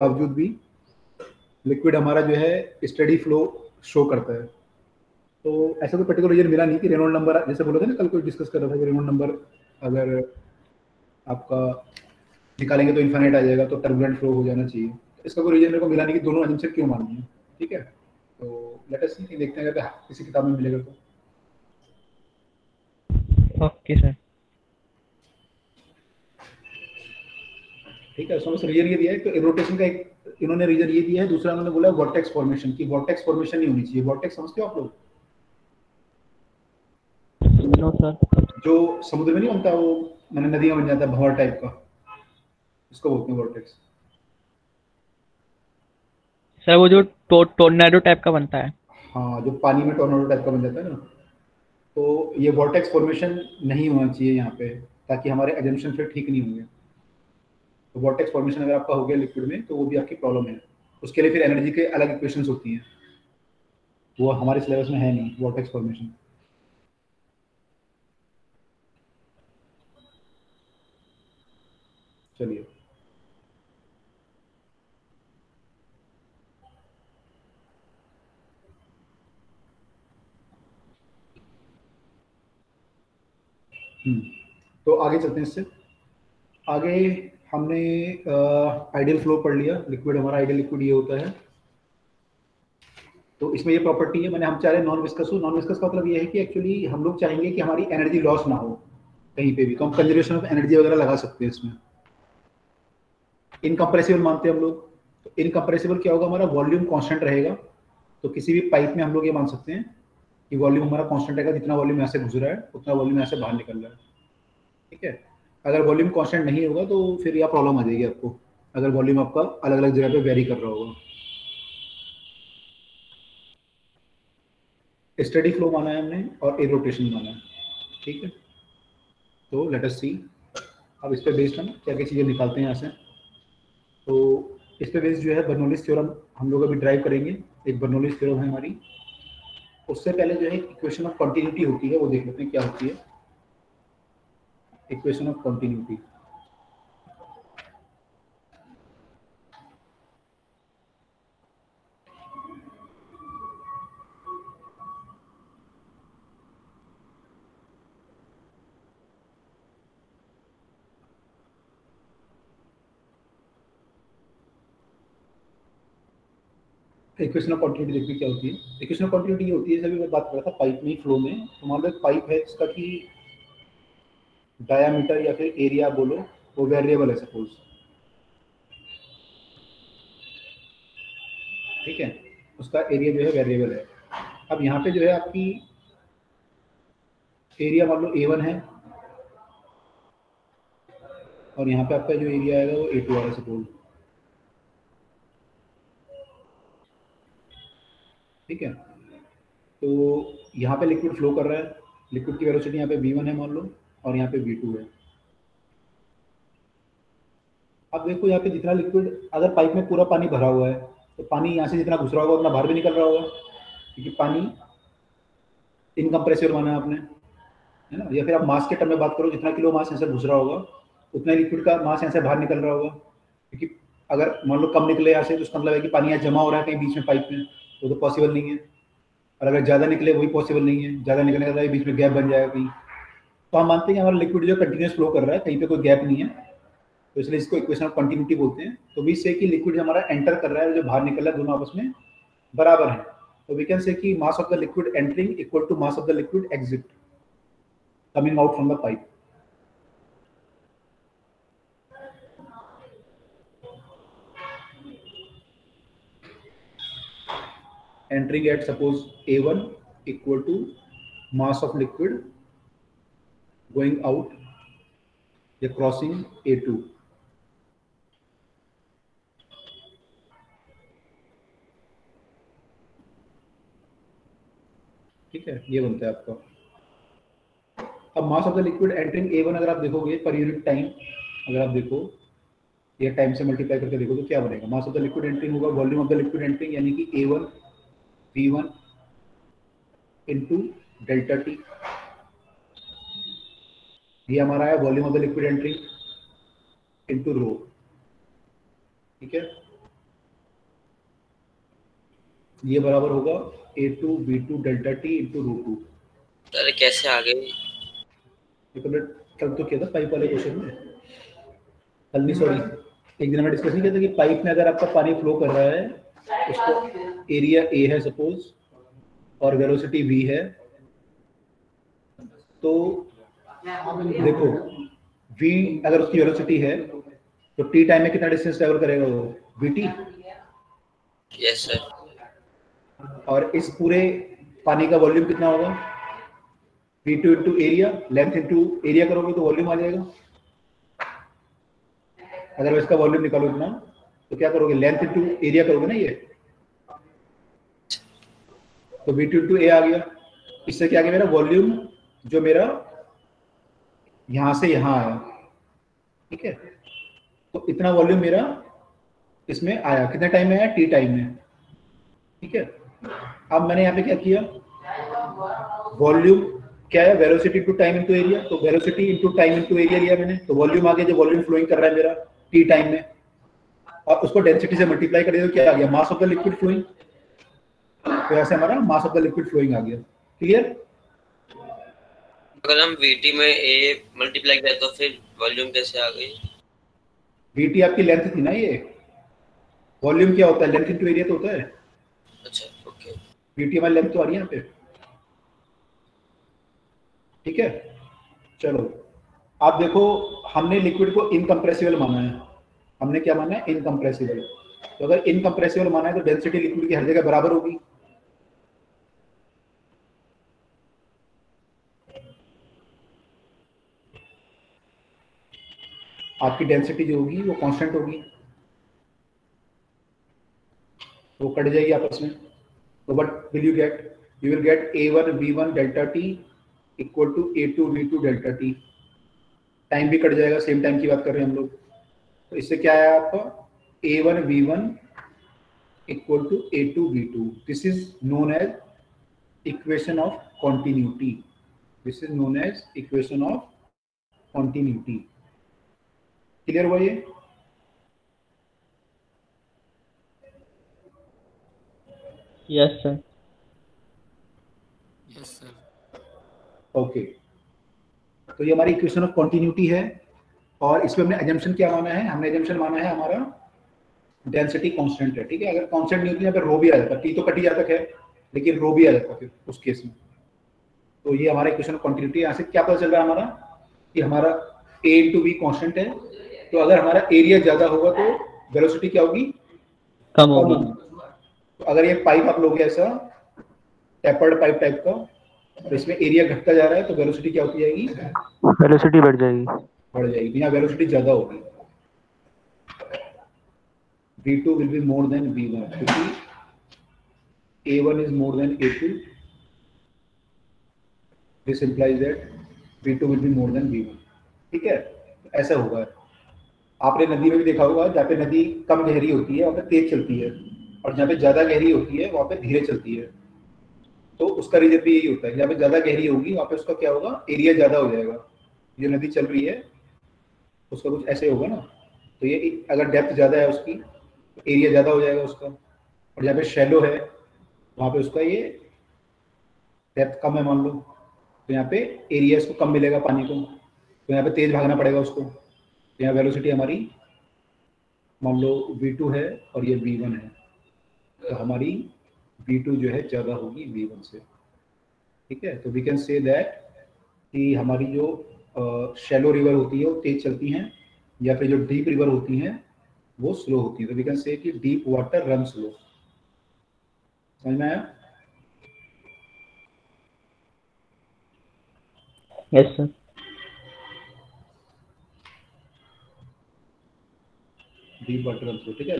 बावजूद भी लिक्विड हमारा जो है स्टडी फ्लो शो करता है। तो ऐसा कोई पर्टिकुलर रीजन मिला नहीं कि रेनॉल्ड नंबर, जैसे बोला था ना कल कोई डिस्कस कर रहा था कि रेनॉल्ड नंबर अगर आपका निकालेंगे तो इन्फाइनाइट आ जाएगा, तो टर्बुलेंट फ्लो हो जाना चाहिए। इसका कोई रीजन मेरे को मिला नहीं कि दोनों एजम्पशन क्यों माननी है। ठीक है, तो लेट अस सी, देखते हैं अगर किसी किताब में मिलेगा तो। Okay sir. ठीक है, उसमें रीजन ये दिया है तो रोटेशन का एक इन्होंने रीजन ये दिया है। दूसरा उन्होंने बोला वॉर्टेक्स फॉर्मेशन की, वॉर्टेक्स फॉर्मेशन नहीं होनी चाहिए। वॉर्टेक्स समझते हो आप लोग? No sir. जो समुद्र में नहीं बनता, वो मैंने नदी में बन जाता है भंवर टाइप का, उसको बोलते हैं वॉर्टेक्स। सर वो जो टोर्नेडो टाइप का बनता है। हाँ, जो पानी में टोर्नाडो टाइप का बन जाता है ना, तो ये वॉर्टेक्स फॉर्मेशन नहीं होना चाहिए यहाँ पे, ताकि हमारे एजम्पशन फिर ठीक नहीं होंगे। तो वॉर्टेक्स फॉर्मेशन अगर आपका हो गया लिक्विड में, तो वो भी आपकी प्रॉब्लम है। उसके लिए फिर एनर्जी के अलग इक्वेशंस होती हैं, वो हमारे सिलेबस में है नहीं वॉर्टेक्स फॉर्मेशन। चलिए, तो आगे चलते हैं इससे आगे। हमने आइडियल फ्लो पढ़ लिया। लिक्विड, हमारा आइडियल लिक्विड ये होता है। तो इसमें ये प्रॉपर्टी है, मैंने हम चाह रहे नॉन विस्कस हो। नॉन विस्कस का मतलब ये है कि एक्चुअली हम लोग चाहेंगे कि हमारी एनर्जी लॉस ना हो कहीं पे भी, तो हम कंजर्वेशन ऑफ एनर्जी वगैरह लगा सकते हैं इसमें। इनकम्प्रेसिबल मानते हैं हम लोग। तो इनकम्प्रेसिबल क्या होगा, हमारा वॉल्यूम कांस्टेंट रहेगा। तो किसी भी पाइप में हम लोग ये मान सकते हैं कि वॉल्यूम हमारा कांस्टेंट रहेगा, जितना वॉल्यूम यहाँ से गुजरा है उतना वॉल्यूम यहाँ से बाहर निकल रहा है। ठीक है, अगर वॉल्यूम कांस्टेंट नहीं होगा तो फिर यह प्रॉब्लम आ जाएगी आपको, अगर वॉल्यूम आपका अलग अलग जगह पे वेरी कर रहा होगा। स्टडी फ्लो माना है हमने और एयर रोटेशन माना है। ठीक है, तो लेट अस सी। अब इस पे बेस्ड हम क्या क्या चीज़ें निकालते हैं यहाँ से। तो इस पे बेस्ड जो है बर्नौलीज थ्योरम हम लोग अभी ड्राइव करेंगे। एक बर्नौलीज थ्योरम है हमारी। उससे पहले जो है इक्वेशन ऑफ कंटिन्यूटी होती है, वो देख लेते हैं क्या होती है। Equation of continuity. Equation of continuity देखिए क्या होती है। इक्वेशन ऑफ कंटिन्यूटी ये होती है, जब मैं बात कर रहा था पाइप में फ्लो में, तो मान लो एक पाइप है जिसका कि डायामीटर या फिर एरिया बोलो, वो वेरिएबल है सपोज। ठीक है, उसका एरिया जो है वेरिएबल है। अब यहाँ पे जो है आपकी एरिया मान लो A1 है, और यहाँ पे आपका जो एरिया आएगा वो A2 आ रहा है सपोज। ठीक है, तो यहाँ पे लिक्विड फ्लो कर रहा है। लिक्विड की वेलोसिटी यहाँ पे V1 है मान लो, और यहाँ पे V2 है। अब देखो यहाँ पे जितना लिक्विड, अगर पाइप में पूरा पानी भरा हुआ है, तो पानी यहाँ से जितना घुस रहा होगा उतना बाहर भी निकल रहा होगा, क्योंकि पानी इनकम्प्रेसिबल माना है आपने, है ना। या फिर आप मास के टर्म में बात करो, जितना किलो मास यहाँ से घुस रहा होगा उतना लिक्विड का मास यहाँ से बाहर निकल रहा होगा। क्योंकि अगर मान लो कम निकले यहाँ से, तो उसका मतलब है कि पानी यहाँ जमा हो रहा है कहीं बीच में पाइप में, तो पॉसिबल नहीं है। और अगर ज़्यादा निकले वही पॉसिबल नहीं है, ज़्यादा निकलने का मतलब बीच में गैप बन जाएगा कहीं। तो हम मानते हैं कि हमारा लिक्विड जो कंटिन्यूस फ्लो कर रहा है, कहीं पे कोई गैप नहीं है, तो इसलिए इसको इक्वेशन ऑफ कंटिन्यूटी बोलते हैं। तो वी से कि लिक्विड हमारा एंटर कर रहा है और जो बाहर निकल रहा है, दोनों आपस में बराबर है। तो वी कैन से कि mass of the liquid entering equal to mass of the liquid exit coming out from the pipe. Entering at suppose A1 equal to mass of liquid going out या crossing A2। ठीक है, ये बनता है आपका। अब मास of the liquid entering A1 अगर आप देखोगे पर यूनिट टाइम, अगर आप देखो ये टाइम से मल्टीप्लाई करके देखो तो क्या बनेगा। Mass of the liquid entering होगा volume of the liquid entering, यानी कि A1 V1 into delta T. ये हमारा है volume of the liquid entering into rho. ठीक है, ये बराबर होगा A2 B2 delta T into root two. अरे कैसे आ गई? ये तो कल तो किया था पाइप वाले क्वेश्चन में, कल नहीं सॉरी एक दिन में डिस्कस नहीं किया था कि पाइप में अगर आपका पानी फ्लो कर रहा है, उसको एरिया ए है सपोज और वेलोसिटी v है, तो देखो v अगर उसकी वेलोसिटी है तो t टाइम में कितना डिस्टेंस ट्रेवल करेगा वो vt। Yes sir. और इस पूरे पानी का वॉल्यूम कितना होगा v2 into area, length into area करोगे तो वॉल्यूम आ जाएगा। अगर मैं इसका वॉल्यूम निकालू इतना तो क्या करोगे, लेंथ इंटू एरिया करोगे ना ये, तो v2 इंटू ए आ गया। इससे क्या आ गया मेरा वॉल्यूम, जो मेरा यहां से यहां आया, ठीक है, तो इतना वॉल्यूम मेरा इसमें आया, कितने टाइम में आया, टी टाइम में, ठीक है। अब मैंने यहाँ पे क्या किया, वॉल्यूम क्या है, velocity to time into area, तो velocity into time into area लिया मैंने, तो वॉल्यूम आ गया जो वॉल्यूम फ्लोइंग कर रहा है मेरा टी टाइम में, और उसको डेंसिटी से मल्टीप्लाई कर दिया तो क्या आ गया, mass of the liquid flowing. तो ऐसे हमारा mass of the liquid flowing आ गया। क्लियर? अगर हम VT में A मल्टीप्लाई करें तो फिर वॉल्यूम कैसे आ गई? VT आपकी लेंथ थी ना, ये वॉल्यूम क्या होता है, लेंथ इंटू एरिया तो होता है। अच्छा ओके। VT हमारी लेंथ तो आ रही है यहाँ पे, ठीक है। चलो आप देखो, हमने लिक्विड को इनकम्प्रेसिबल माना है, हमने क्या माना है, इनकम्प्रेसिबल। तो अगर इनकम्प्रेसिबल माना है तो डेंसिटी लिक्विड की हर जगह बराबर होगी। आपकी डेंसिटी जो होगी वो कांस्टेंट होगी, वो कट जाएगी आपस में। तो what will you get, you will get A1 V1 delta T equal to A2 V2 delta T. Time भी कट जाएगा, सेम टाइम की बात कर रहे हैं हम लोग। तो इससे क्या है आपका, A1 V1 equal to A2 V2. This is known as equation of continuity. This is known as equation of continuity. Clear हुआ ये? Yes sir. Yes sir. Okay, तो ये हमारी इक्वेशन ऑफ कॉन्टिन्यूटी है, और इसमें हमने एजम्पशन क्या माना है, हमने एजम्पशन माना है हमारा डेंसिटी कांस्टेंट है, ठीक है। अगर कांस्टेंट नहीं होती यहाँ पे रो भी आ जाता, टी तो कटी जाता है लेकिन रो भी आ जाता फिर उस केस में। तो ये हमारा इक्वेशन ऑफ कॉन्टिन्यूटी। यहाँ से क्या पता चल रहा है हमारा कि हमारा a इंटू बी कॉन्स्टेंट है, तो अगर हमारा एरिया ज्यादा होगा तो वेलोसिटी क्या होगी, कम होगी। तो अगर ये पाइप आप लोगे ऐसा टेपर्ड पाइप टाइप का, और इसमें एरिया घटता जा रहा है तो वेलोसिटी क्या होती जाएगी, वेलोसिटी बढ़ जाएगी। बढ़ जाएगी, यहाँ वेलोसिटी ज्यादा होगी। v2 will be more than v1 क्योंकि a1 is more than a2, this implies that v2 will be more than v1, ठीक है। ऐसा होगा। आपने नदी में भी देखा होगा, जहाँ पे नदी कम गहरी होती है वहाँ पे तेज चलती है, और जहाँ पे ज्यादा गहरी होती है वहाँ पे धीरे चलती है। तो उसका रीजन भी यही होता है, जहाँ पे ज्यादा गहरी होगी वहाँ पे उसका क्या होगा, एरिया ज्यादा हो जाएगा। जो नदी चल रही है उसका कुछ ऐसे होगा ना, तो ये अगर डेप्थ ज्यादा है उसकी तो एरिया ज्यादा हो जाएगा उसका, और जहाँ पे शैलो है वहाँ पे उसका ये डेप्थ कम है मान लो, तो यहाँ पे एरिया इसको कम मिलेगा पानी को, तो यहाँ पे तेज भागना पड़ेगा उसको। तो यहाँ वेलोसिटी हमारी मान लो v2 है और ये v1 है, तो हमारी v2 जो है ज़्यादा होगी v1 से, ठीक है। तो वी कैन से दैट कि हमारी जो शैलो रिवर होती है वो तेज चलती हैं, या फिर जो डीप रिवर होती हैं वो स्लो होती है। तो वी कैन से कि डीप वाटर रन स्लो। समझ में आया? Yes sir. Deep water run slow, ठीक है।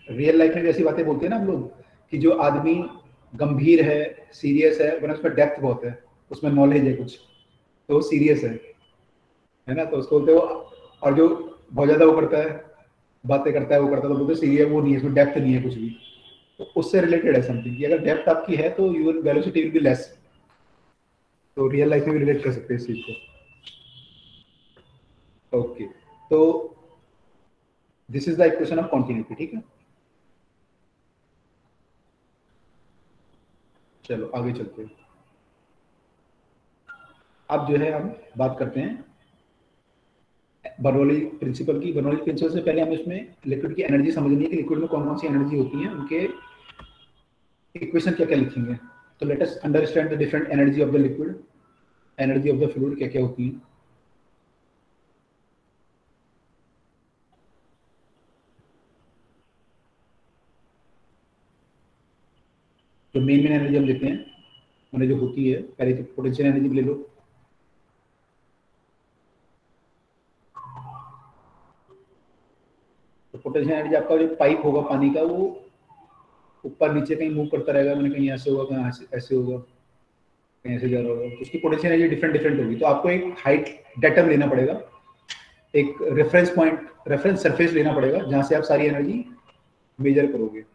रियल लाइफ में भी ऐसी बातें बोलते हैं ना हम लोग कि जो आदमी गंभीर है, सीरियस है, वरना उसमें डेप्थ बहुत है, उसमें नॉलेज है कुछ, तो वो सीरियस है ना, तो उसको बोलते हो। और जो बहुत ज्यादा वो करता है, बातें करता है, वो करता है, तो बोलते सीरियस वो नहीं है, इसमें डेप्थ नहीं है कुछ भी। तो उससे रिलेटेड है समथिंग कि अगर डेप्थ आपकी है तो your velocity will be less. तो रियल लाइफ में भी रिलेट कर सकते हैं इस चीज को। ओके, तो this is the equation of continuity, ठीक है। चलो आगे चलते हैं। अब जो है हम बात करते हैं बर्नौली प्रिंसिपल की। बर्नौली प्रिंसिपल से पहले हमें इसमें लिक्विड की एनर्जी समझनी है कि लिक्विड में कौन कौन सी एनर्जी होती है, उनके इक्वेशन क्या क्या लिखेंगे। तो let us understand the different energy of the liquid, energy of the fluid क्या क्या होती है। जो मेन मेन एनर्जी हम लेते हैं उन्हें जो होती है, पहले तो पोटेंशियल एनर्जी ले लो। तो पोटेंशियल एनर्जी आपका जो पाइप होगा पानी का, वो ऊपर नीचे कहीं मूव करता रहेगा, मैंने कहीं ऐसे होगा, कहीं ऐसे होगा, कहीं ऐसे जा रहा होगा, तो उसकी पोटेंशियल एनर्जी डिफरेंट डिफरेंट होगी। तो आपको एक हाइट डेटम लेना पड़ेगा, एक रेफरेंस पॉइंट, रेफरेंस सरफेस लेना पड़ेगा जहां से आप सारी एनर्जी मेजर करोगे।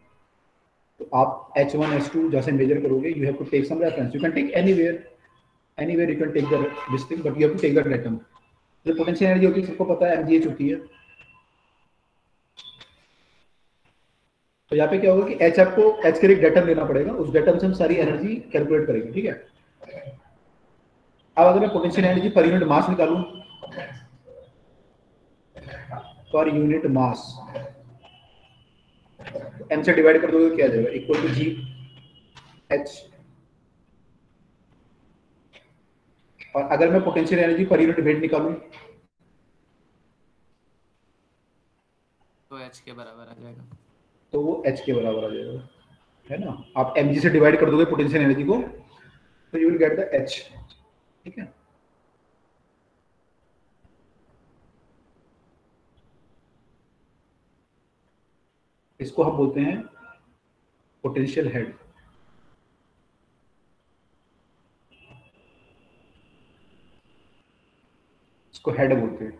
तो आप H1 H2 जैसे मेजर करोगे, you have to take some reference, you can take anywhere you can take the this thing, but you have to take the datum. जो पोटेंशियल एनर्जी होती है सबको पता है, mgh होती है। तो यहाँ पे क्या होगा कि H आपको H के लिए डेटम लेना पड़ेगा, उस डेटम से हम सारी एनर्जी कैलकुलेट करेंगे, ठीक है। अब अगर मैं पोटेंशियल एनर्जी पर यूनिट मास निकालूं, पर यूनिट मास m से डिवाइड कर दोगे तो क्या आ जाएगा, इक्वल टू जी एच। और अगर मैं potential energy per unit wait निकालूं तो h के बराबर आ जाएगा, तो वो h के बराबर आ जाएगा, है ना। आप mg से डिवाइड कर दोगे पोटेंशियल एनर्जी को, तो you will get the h, ठीक है। इसको हम बोलते हैं पोटेंशियल हेड। इसको हेड बोलते हैं।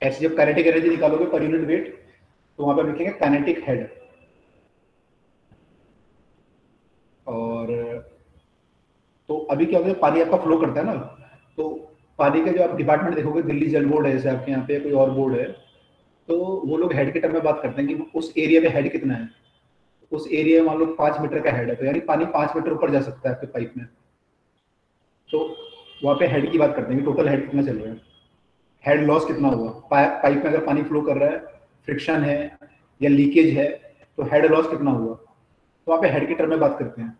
ऐसे जब काइनेटिक एनर्जी निकालोगे पर यूनिट वेट, तो वहां पे लिखेंगे काइनेटिक हेड। और तो अभी क्या होता है, पानी आपका फ्लो करता है ना, तो पानी का जो आप डिपार्टमेंट देखोगे, दिल्ली जल बोर्ड है जैसे आपके यहाँ पे, कोई और बोर्ड है, तो वो लोग हेड के टर्म में बात करते हैं कि उस एरिया में हेड कितना है। उस एरिया में मान लो 5 मीटर का हेड है, तो यानी पानी 5 मीटर ऊपर जा सकता है आपके पाइप में। तो वहाँ पे हेड की बात करते हैं कि टोटल हेड कितना चल रहा है, हेड लॉस कितना हुआ। पाइप में अगर पानी फ्लो कर रहा है, फ्रिक्शन है या लीकेज है, तो हेड लॉस कितना हुआ, तो वहाँ पे हेड के टर्म में बात करते हैं।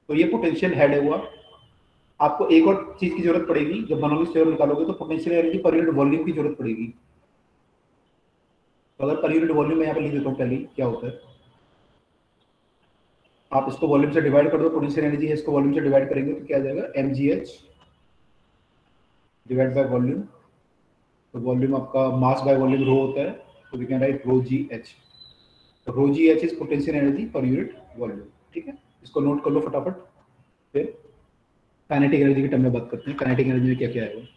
तो ये पोटेंशियल हेड है हुआ। आपको एक और चीज की जरूरत पड़ेगी, जब बर्नौलीज थ्योरम निकालोगे तो potential energy per unit volume की जरूरत पड़ेगी। तो अगर पर यूनिट वॉल्यूम में यहाँ पे लिख देता हूँ पहले क्या होता है, आप इसको वॉल्यूम से डिवाइड कर दो, पोटेंशियल एनर्जी है, इसको वॉल्यूम से डिवाइड करेंगे तो क्या आ जाएगा, mgh डिवाइड बाय वॉल्यूम। तो वॉल्यूम आपका मास बाय वॉल्यूम रो होता है, तो we can write rho ji h. तो rho ji h is potential energy per unit volume, ठीक है। इसको नोट कर लो फटाफट। फिर काइनेटिक एनर्जी के टर्म में बात करते हैं, काइनेटिक एनर्जी में क्या क्या है।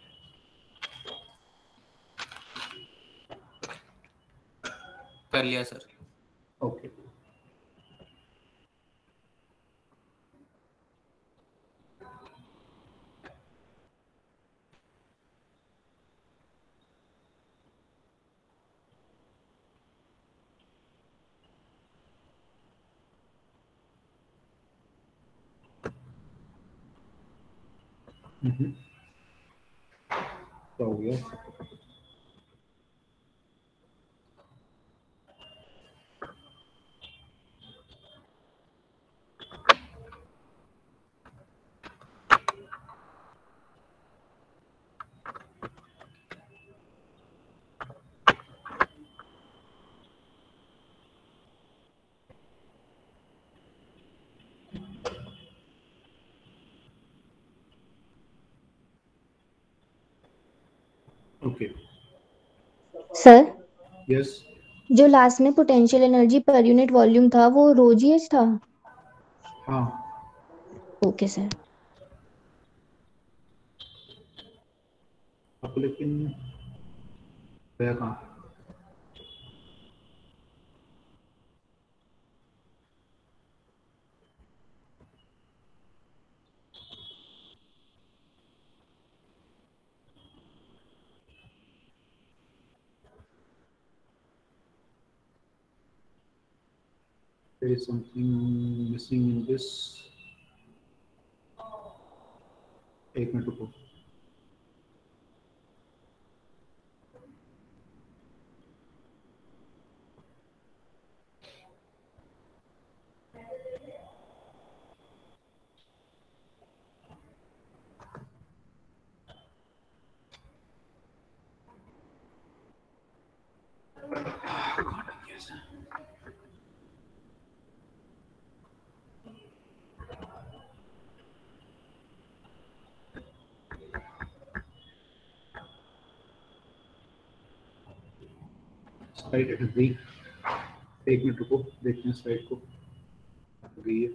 कर लिया सर। ओके क्या हो गया, ओके सर, यस। जो लास्ट में potential energy per unit volume था वो रो जी एच था। हाँ ओके सर। आपको लेकिन गया कहाँ, there is something missing in this। एक मिनट रुको। स्लाइड हट गई, एक मिनट रुको, देखते हैं स्लाइड को। हट गई है।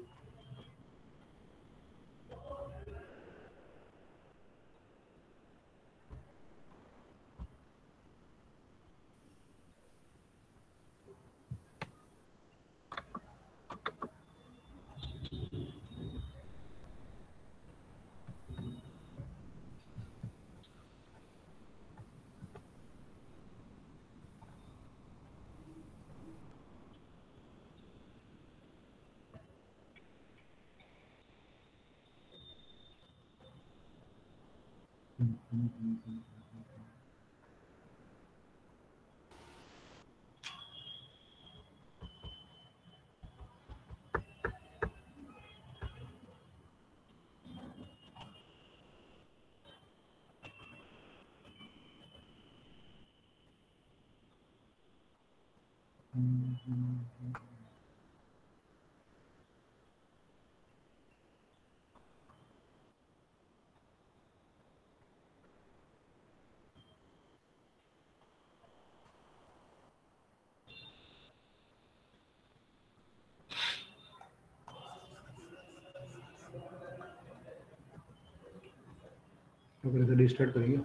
अगर रिस्टार्ट करेंगे,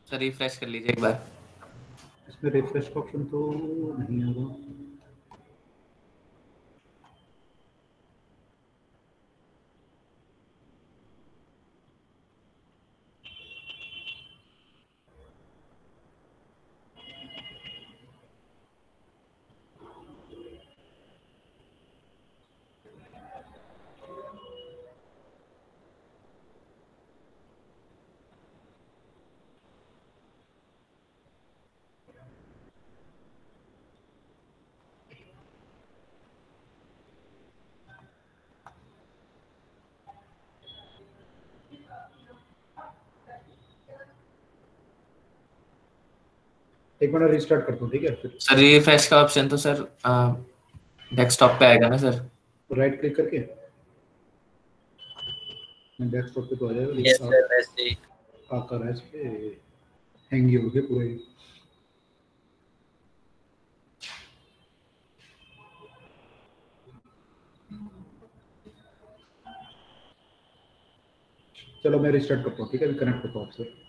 सर रिफ्रेश कर लीजिए एक बार। इसमें रिफ्रेश का ऑप्शन तो नहीं होगा। एक मिनट रिस्टार्ट करता हूँ, ठीक है? फिर सर रिफ्रेश का ऑप्शन तो सर डेस्कटॉप पे आएगा ना सर? राइट क्लिक करके डेस्कटॉप पे तो आ जाएगा, यस लेकिन सर, वैसे ही। आकर है इस पे हैंग ही हो गया पूरा ही। चलो मैं रिस्टार्ट करता हूँ, ठीक है? कनेक्ट करता हूँ आपसे।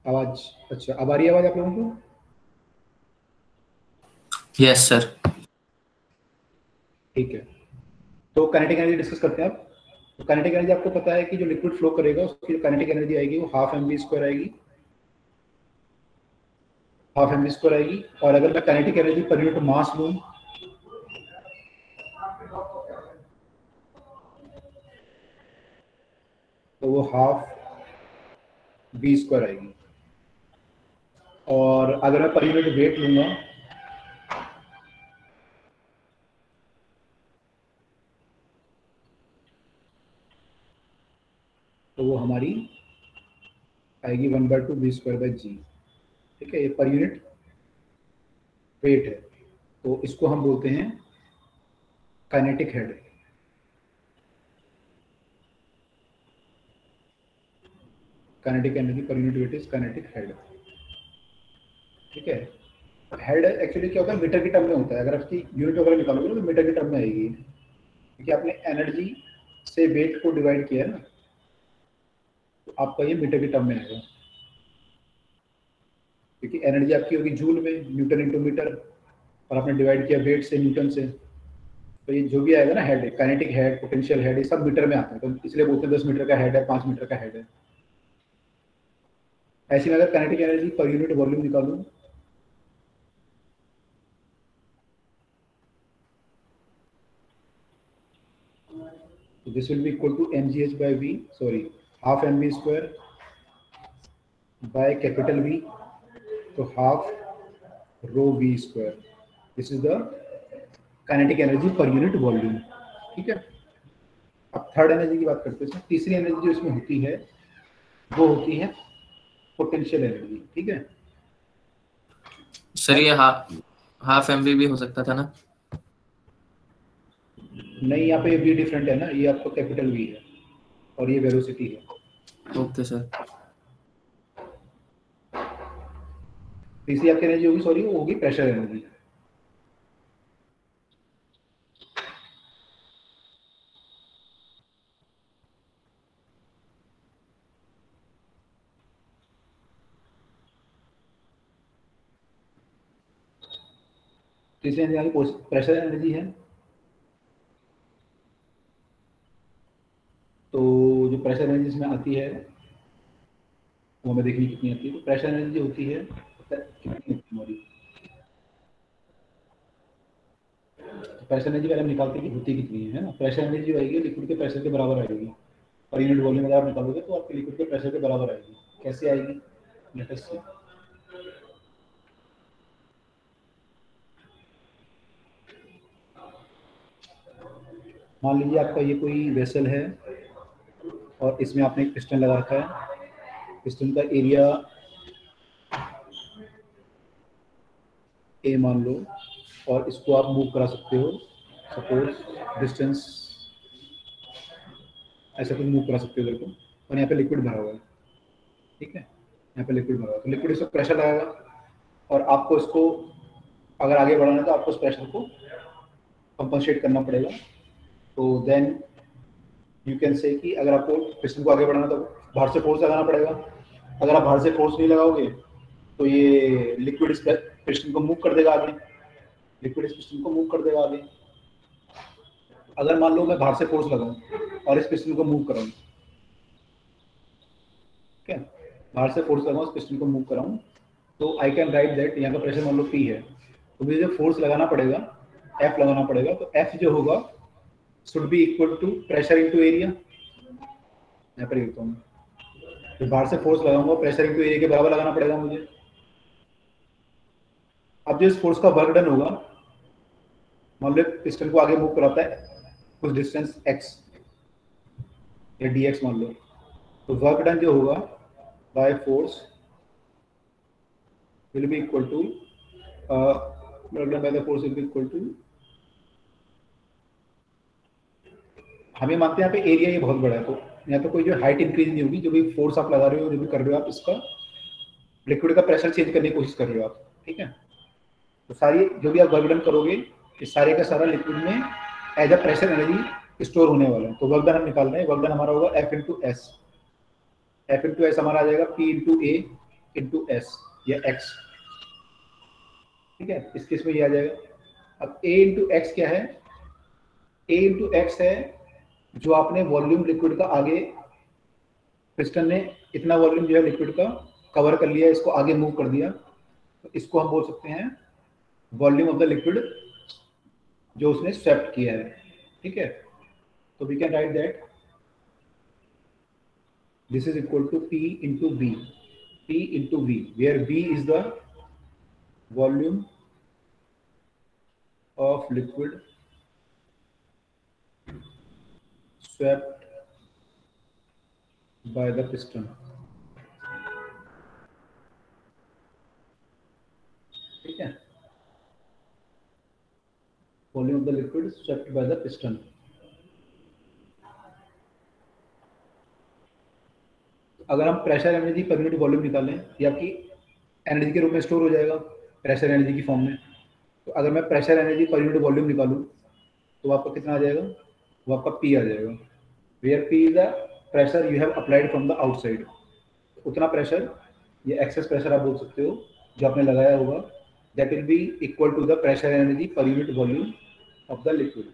आवाज, अच्छा अब आ रही है आवाज आप लोगों को? Yes sir. ठीक है, तो काइनेटिक एनर्जी डिस्कस करते हैं आप। तो काइनेटिक एनर्जी आपको पता है कि जो लिक्विड फ्लो करेगा उसकी काइनेटिक एनर्जी आएगी वो हाफ एम वी स्क्वायर आएगी, हाफ एम वी स्क्वायर आएगी। और अगर मैं काइनेटिक एनर्जी पर यूनिट मास लूँ तो वो हाफ वी स्क्वायर आएगी। और अगर मैं पर यूनिट वेट लूंगा तो वो हमारी आएगी 1/2 वी स्क्वायर बाई जी। ठीक है, ये पर यूनिट वेट है, तो इसको हम बोलते हैं kinetic head. Kinetic energy per unit wait is kinetic head. ठीक है, हेड एक्चुअली क्या होता है, मीटर की टर्म में होता है। अगर आपकी यूनिट वगैरह निकालोगे तो मीटर की टर्म में आएगी, क्योंकि आपने एनर्जी से वेट को डिवाइड किया है ना, तो आपका ये मीटर की टर्म में आएगा, क्योंकि एनर्जी आपकी होगी जूल में, न्यूटन इंटू मीटर, और आपने डिवाइड किया वेट से, न्यूटन से। तो ये जो भी आएगा ना head, kinetic head, potential head, ये सब मीटर में आते हैं, तो इसलिए बोलते हैं 10 मीटर का हेड है, 5 मीटर का हेड है। ऐसे में अगर kinetic energy per unit volume निकालूं तो this will be equal to mgh by v, sorry half mv square by capital V, तो half rho v square. This is the kinetic energy per unit volume. ठीक है, अब third energy की बात करते हैं। तीसरी एनर्जी जो इसमें होती है वो होती है पोटेंशियल एनर्जी। ठीक है सर ये हाफ एमवी भी हो सकता था ना? नहीं, यहाँ पे v डिफरेंट है ना, ये आपका कैपिटल V है और ये वेलोसिटी है। Okay sir. तीसरी आपकी एनर्जी होगी, सॉरी, वो होगी प्रेशर एनर्जी। तीसरी एनर्जी प्रेशर एनर्जी है। तो जो प्रेशर एनर्जी इसमें आती है वो हमें देखनी कितनी आती है। तो प्रेशर एनर्जी जो होती है कितनी होती है हमारी, तो प्रेशर एनर्जी पहले हम निकालते हैं कि होती कितनी है ना। प्रेशर एनर्जी जो आएगी लिक्विड के प्रेशर के बराबर आएगी। पर यूनिट वॉल्यूम अगर आप निकालोगे तो आपके लिक्विड के प्रेशर के बराबर आएगी। कैसे आएगी, लेट अस सी। मान लीजिए आपका ये कोई वेसल है और इसमें आपने एक पिस्टन लगा रखा है। पिस्टन का एरिया ए मान लो, और इसको आप मूव करा सकते हो, सपोज डिस्टेंस ऐसा कुछ मूव करा सकते हो इधर को, और यहाँ पे लिक्विड भरा हुआ है। ठीक है, यहाँ पे लिक्विड भरा हुआ है, तो लिक्विड इसको प्रेशर लगाएगा और आपको इसको अगर आगे बढ़ाना है तो आपको उस प्रेशर को कंपनसेट करना पड़ेगा। तो देन यू कैन से कि अगर आपको पिस्टन को आगे बढ़ाना तो बाहर से फोर्स लगाना पड़ेगा। अगर आप बाहर से फोर्स नहीं लगाओगे तो ये लिक्विड इस पिस्टन को मूव कर देगा आगे, लिक्विड इस पिस्टन को मूव कर देगा आगे। अगर मान लो मैं बाहर से फोर्स लगाऊं और इस पिस्टन को मूव कराऊं, ठीक है, बाहर से फोर्स लगाऊं, इस पिस्टन को मूव कराऊं, तो आई कैन राइट दैट यहाँ का प्रेशर मान लो P है, तो मुझे जो फोर्स लगाना पड़ेगा F लगाना पड़ेगा। तो F जो होगा should be equal to pressure into area. यहाँ पर लिखता हूँ, तो बाहर से फोर्स लगाऊंगा, प्रेशर इनटू एरिया के बराबर लगाना पड़ेगा मुझे। अब जो इस फोर्स का वर्क डन होगा, मान लो पिस्टन को आगे मूव कराता है कुछ डिस्टेंस x या dx मान लो, तो वर्क डन जो होगा by force will be equal to work done by the force will be equal to, हमें मानते हैं यहाँ पे एरिया ये बहुत बड़ा है, तो यहाँ पे कोई जो हाइट इंक्रीज नहीं होगी। जो भी फोर्स आप लगा रहे हो, जो भी कर रहे हो आप, इसका लिक्विड का प्रेशर चेंज करने की कोशिश कर रहे हो आप। ठीक है, तो सारी जो भी आप वर्क डन करोगे, इस सारे का सारा लिक्विड में as a pressure energy store होने वाला है। तो वर्क डन हम निकाल रहे हैं, वर्क डन हमारा होगा F into S. F into S हमारा आ जाएगा P इंटू ए इंटू एस या एक्स, ठीक है, इस केस में ये आ जाएगा। अब ए इंटू एक्स क्या है, ए इंटू एक्स है जो आपने वॉल्यूम लिक्विड का आगे, पिस्टन ने इतना वॉल्यूम जो है लिक्विड का कवर कर लिया, इसको आगे मूव कर दिया, तो इसको हम बोल सकते हैं वॉल्यूम ऑफ द लिक्विड जो उसने स्वेप्ट किया है, ठीक है। तो we can write that this is equal to P into V, P into V, where V is the volume of liquid swept by the piston, ठीक है, volume of the liquid swept by the piston। अगर हम pressure energy per unit volume निकालें, ये आपकी energy के रूप में स्टोर हो जाएगा प्रेशर एनर्जी की फॉर्म में। तो अगर मैं pressure energy per unit volume निकालूं तो आपका कितना आ जाएगा, वो आपका P आ जाएगा, where P is the pressure you have applied from the outside. उतना प्रेशर, ये एक्सेस प्रेशर आप बोल सकते हो जो आपने लगाया होगा, that will be equal to the pressure energy per unit volume of the liquid.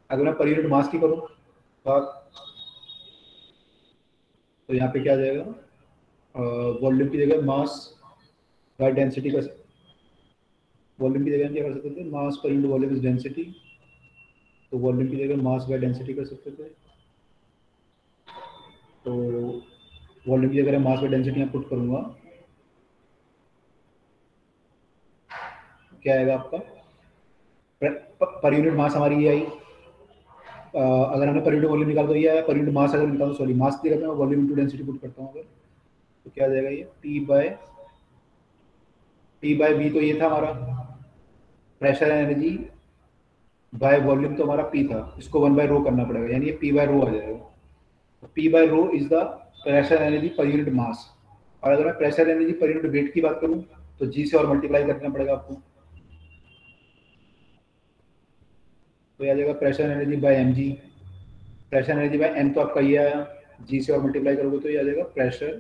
अगर मैं पर यूनिट मास की करूँ तो यहाँ पे क्या आ जाएगा, वॉल्यूम की जगह मास बाय डेंसिटी का, वॉल्यूम की जगह हम क्या कर सकते थे, mass per unit volume is density, तो वॉल्यूम की जगह मास बाय डेंसिटी कर सकते थे। तो वॉल्यूम की जगह मास बाय डेंसिटी यहाँ पुट करूँगा, क्या आएगा आपका, पर यूनिट मास हमारी ये आई, अगर हमने पर यूनिट वॉल्यूम निकाल तो ये आया, पर यूनिट मास अगर निकालो, सॉरी मास की जगह मैं वॉल्यूम इनटू डेंसिटी पुट करता हूँ अगर, तो क्या आ जाएगा ये P बाय V, तो ये था हमारा प्रेशर एनर्जी बाय वॉल्यूम, तो हमारा P था, इसको 1 बाय रो करना पड़ेगा, यानी ये P बाय रो आ जाएगा। P by rho is the pressure energy per unit mass, और अगर मैं pressure energy per unit weight की बात करूँ तो G से और मल्टीप्लाई करना पड़ेगा आपको, तो यह आ जाएगा pressure energy by mg, pressure energy by m तो आपका ये आया, G से और मल्टीप्लाई करोगे तो ये आ जाएगा प्रेशर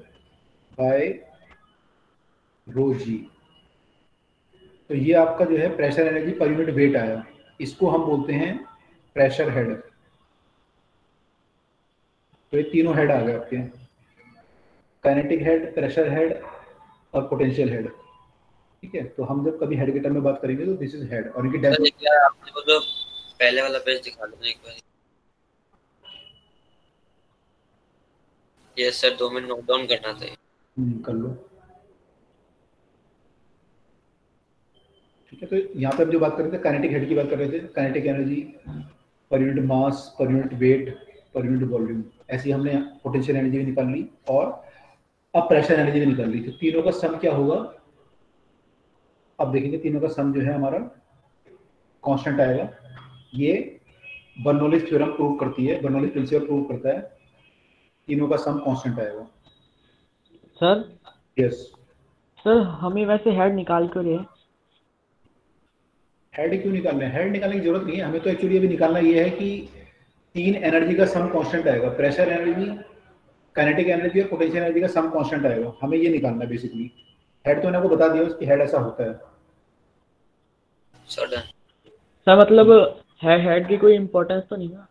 बाय रो G। तो ये आपका जो है pressure energy per unit wait आया, इसको हम बोलते हैं प्रेशर हेड। तो ये तीनों हेड आ गए आपके, काइनेटिक हेड, प्रेशर हेड और पोटेंशियल हेड, ठीक है। तो हम जब कभी हेड के टर्म में बात करेंगे तो दिस इज हेड, और इनकी सर एक बार आपने वो जो पहले वाला पेज दिखा दो एक बार। Yes sir, 2 minute note down करना था। कर लो, ठीक है। तो यहाँ पे हम जो बात कर रहे थे काइनेटिक हेड की बात कर रहे थे, काइनेटिक एनर्जी पर यूनिट मास, पर यूनिट वेट, पर यूनिट वॉल्यूम, ऐसी हमने पोटेंशियल एनर्जी भी निकाल ली और अब प्रेशर एनर्जी भी निकाल ली। तो तीनों का सम क्या होगा, अब देखेंगे तीनों का सम जो है हमारा कांस्टेंट आएगा। ये बर्नौलीज थ्योरम प्रूव करती है, बर्नौलीज प्रिंसिपल प्रूव करता है, तीनों का सम कांस्टेंट आएगा। सर यस सर, हमें वैसे हेड निकाल कर है, हेड क्यों निकालना है, हेड निकालने की जरूरत नहीं है हमें, तो एक्चुअली अभी निकालना ये है कि तीन एनर्जी का सम कांस्टेंट आएगा, प्रेशर एनर्जी, काइनेटिक एनर्जी और पोटेंशियल एनर्जी का सम कांस्टेंट आएगा, हमें ये निकालना है बेसिकली। हेड तो मैंने आपको बता दिया उसकी हेड ऐसा होता है। सर मतलब हेड की कोई इम्पोर्टेंस तो नहीं है?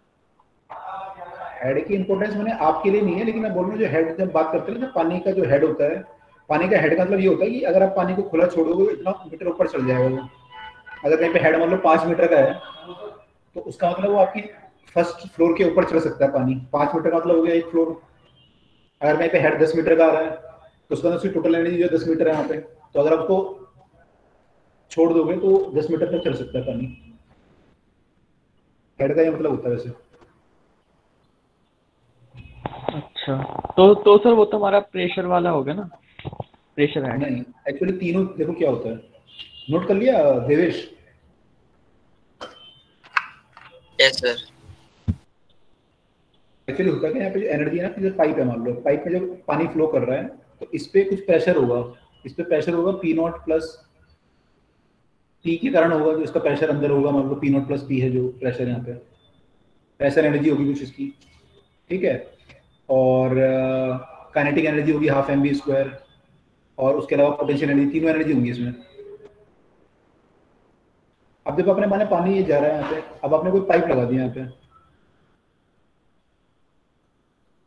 हेड की इंपॉर्टेंस मैंने आपके लिए नहीं है, लेकिन मैं बोल रहा हूँ जो हेड, जब बात करते हैं ना पानी का जो हेड होता है, पानी का हेड का मतलब ये होता है कि अगर आप पानी को खुला छोड़ोगे इतना मीटर ऊपर चल जाएगा वो। अगर कहीं पे हेड मान लो 5 मीटर का है तो उसका मतलब वो आपकी फर्स्ट फ्लोर के ऊपर चल सकता है पानी, 5 मीटर का मतलब हो गया एक फ्लोर। अगर कहीं पे हेड 10 मीटर का आ रहा है तो उसका उसकी टोटल एनर्जी जो 10 मीटर है यहाँ पे, तो अगर आप उसको छोड़ दोगे तो 10 मीटर तक चल सकता है पानी। हेड का ये मतलब होता है वैसे। अच्छा, तो सर वो तो हमारा प्रेशर वाला होगा ना, प्रेशर हेड? नहीं, एक्चुअली तीनों देखो क्या होता है, नोट कर लिया देवेश? Yes sir. एक्चुअली होता है कि यहाँ पे जो एनर्जी है ना, जैसे पाइप है, मान लो पाइप में जब पानी फ्लो कर रहा है तो इस पे कुछ प्रेशर होगा, इस पे प्रेशर होगा P0 प्लस P के कारण होगा, जो इसका प्रेशर अंदर होगा, मान लो P0 प्लस P है जो प्रेशर, यहाँ पे प्रेशर एनर्जी होगी कुछ इसकी, ठीक है। और काइनेटिक एनर्जी होगी 12 mv², और उसके अलावा पोटेंशियल एनर्जी, तीनों एनर्जी होंगी इसमें। अब जब अपने माने पानी ये जा रहा है यहाँ पे, अब आपने कोई पाइप लगा दिया यहाँ पे,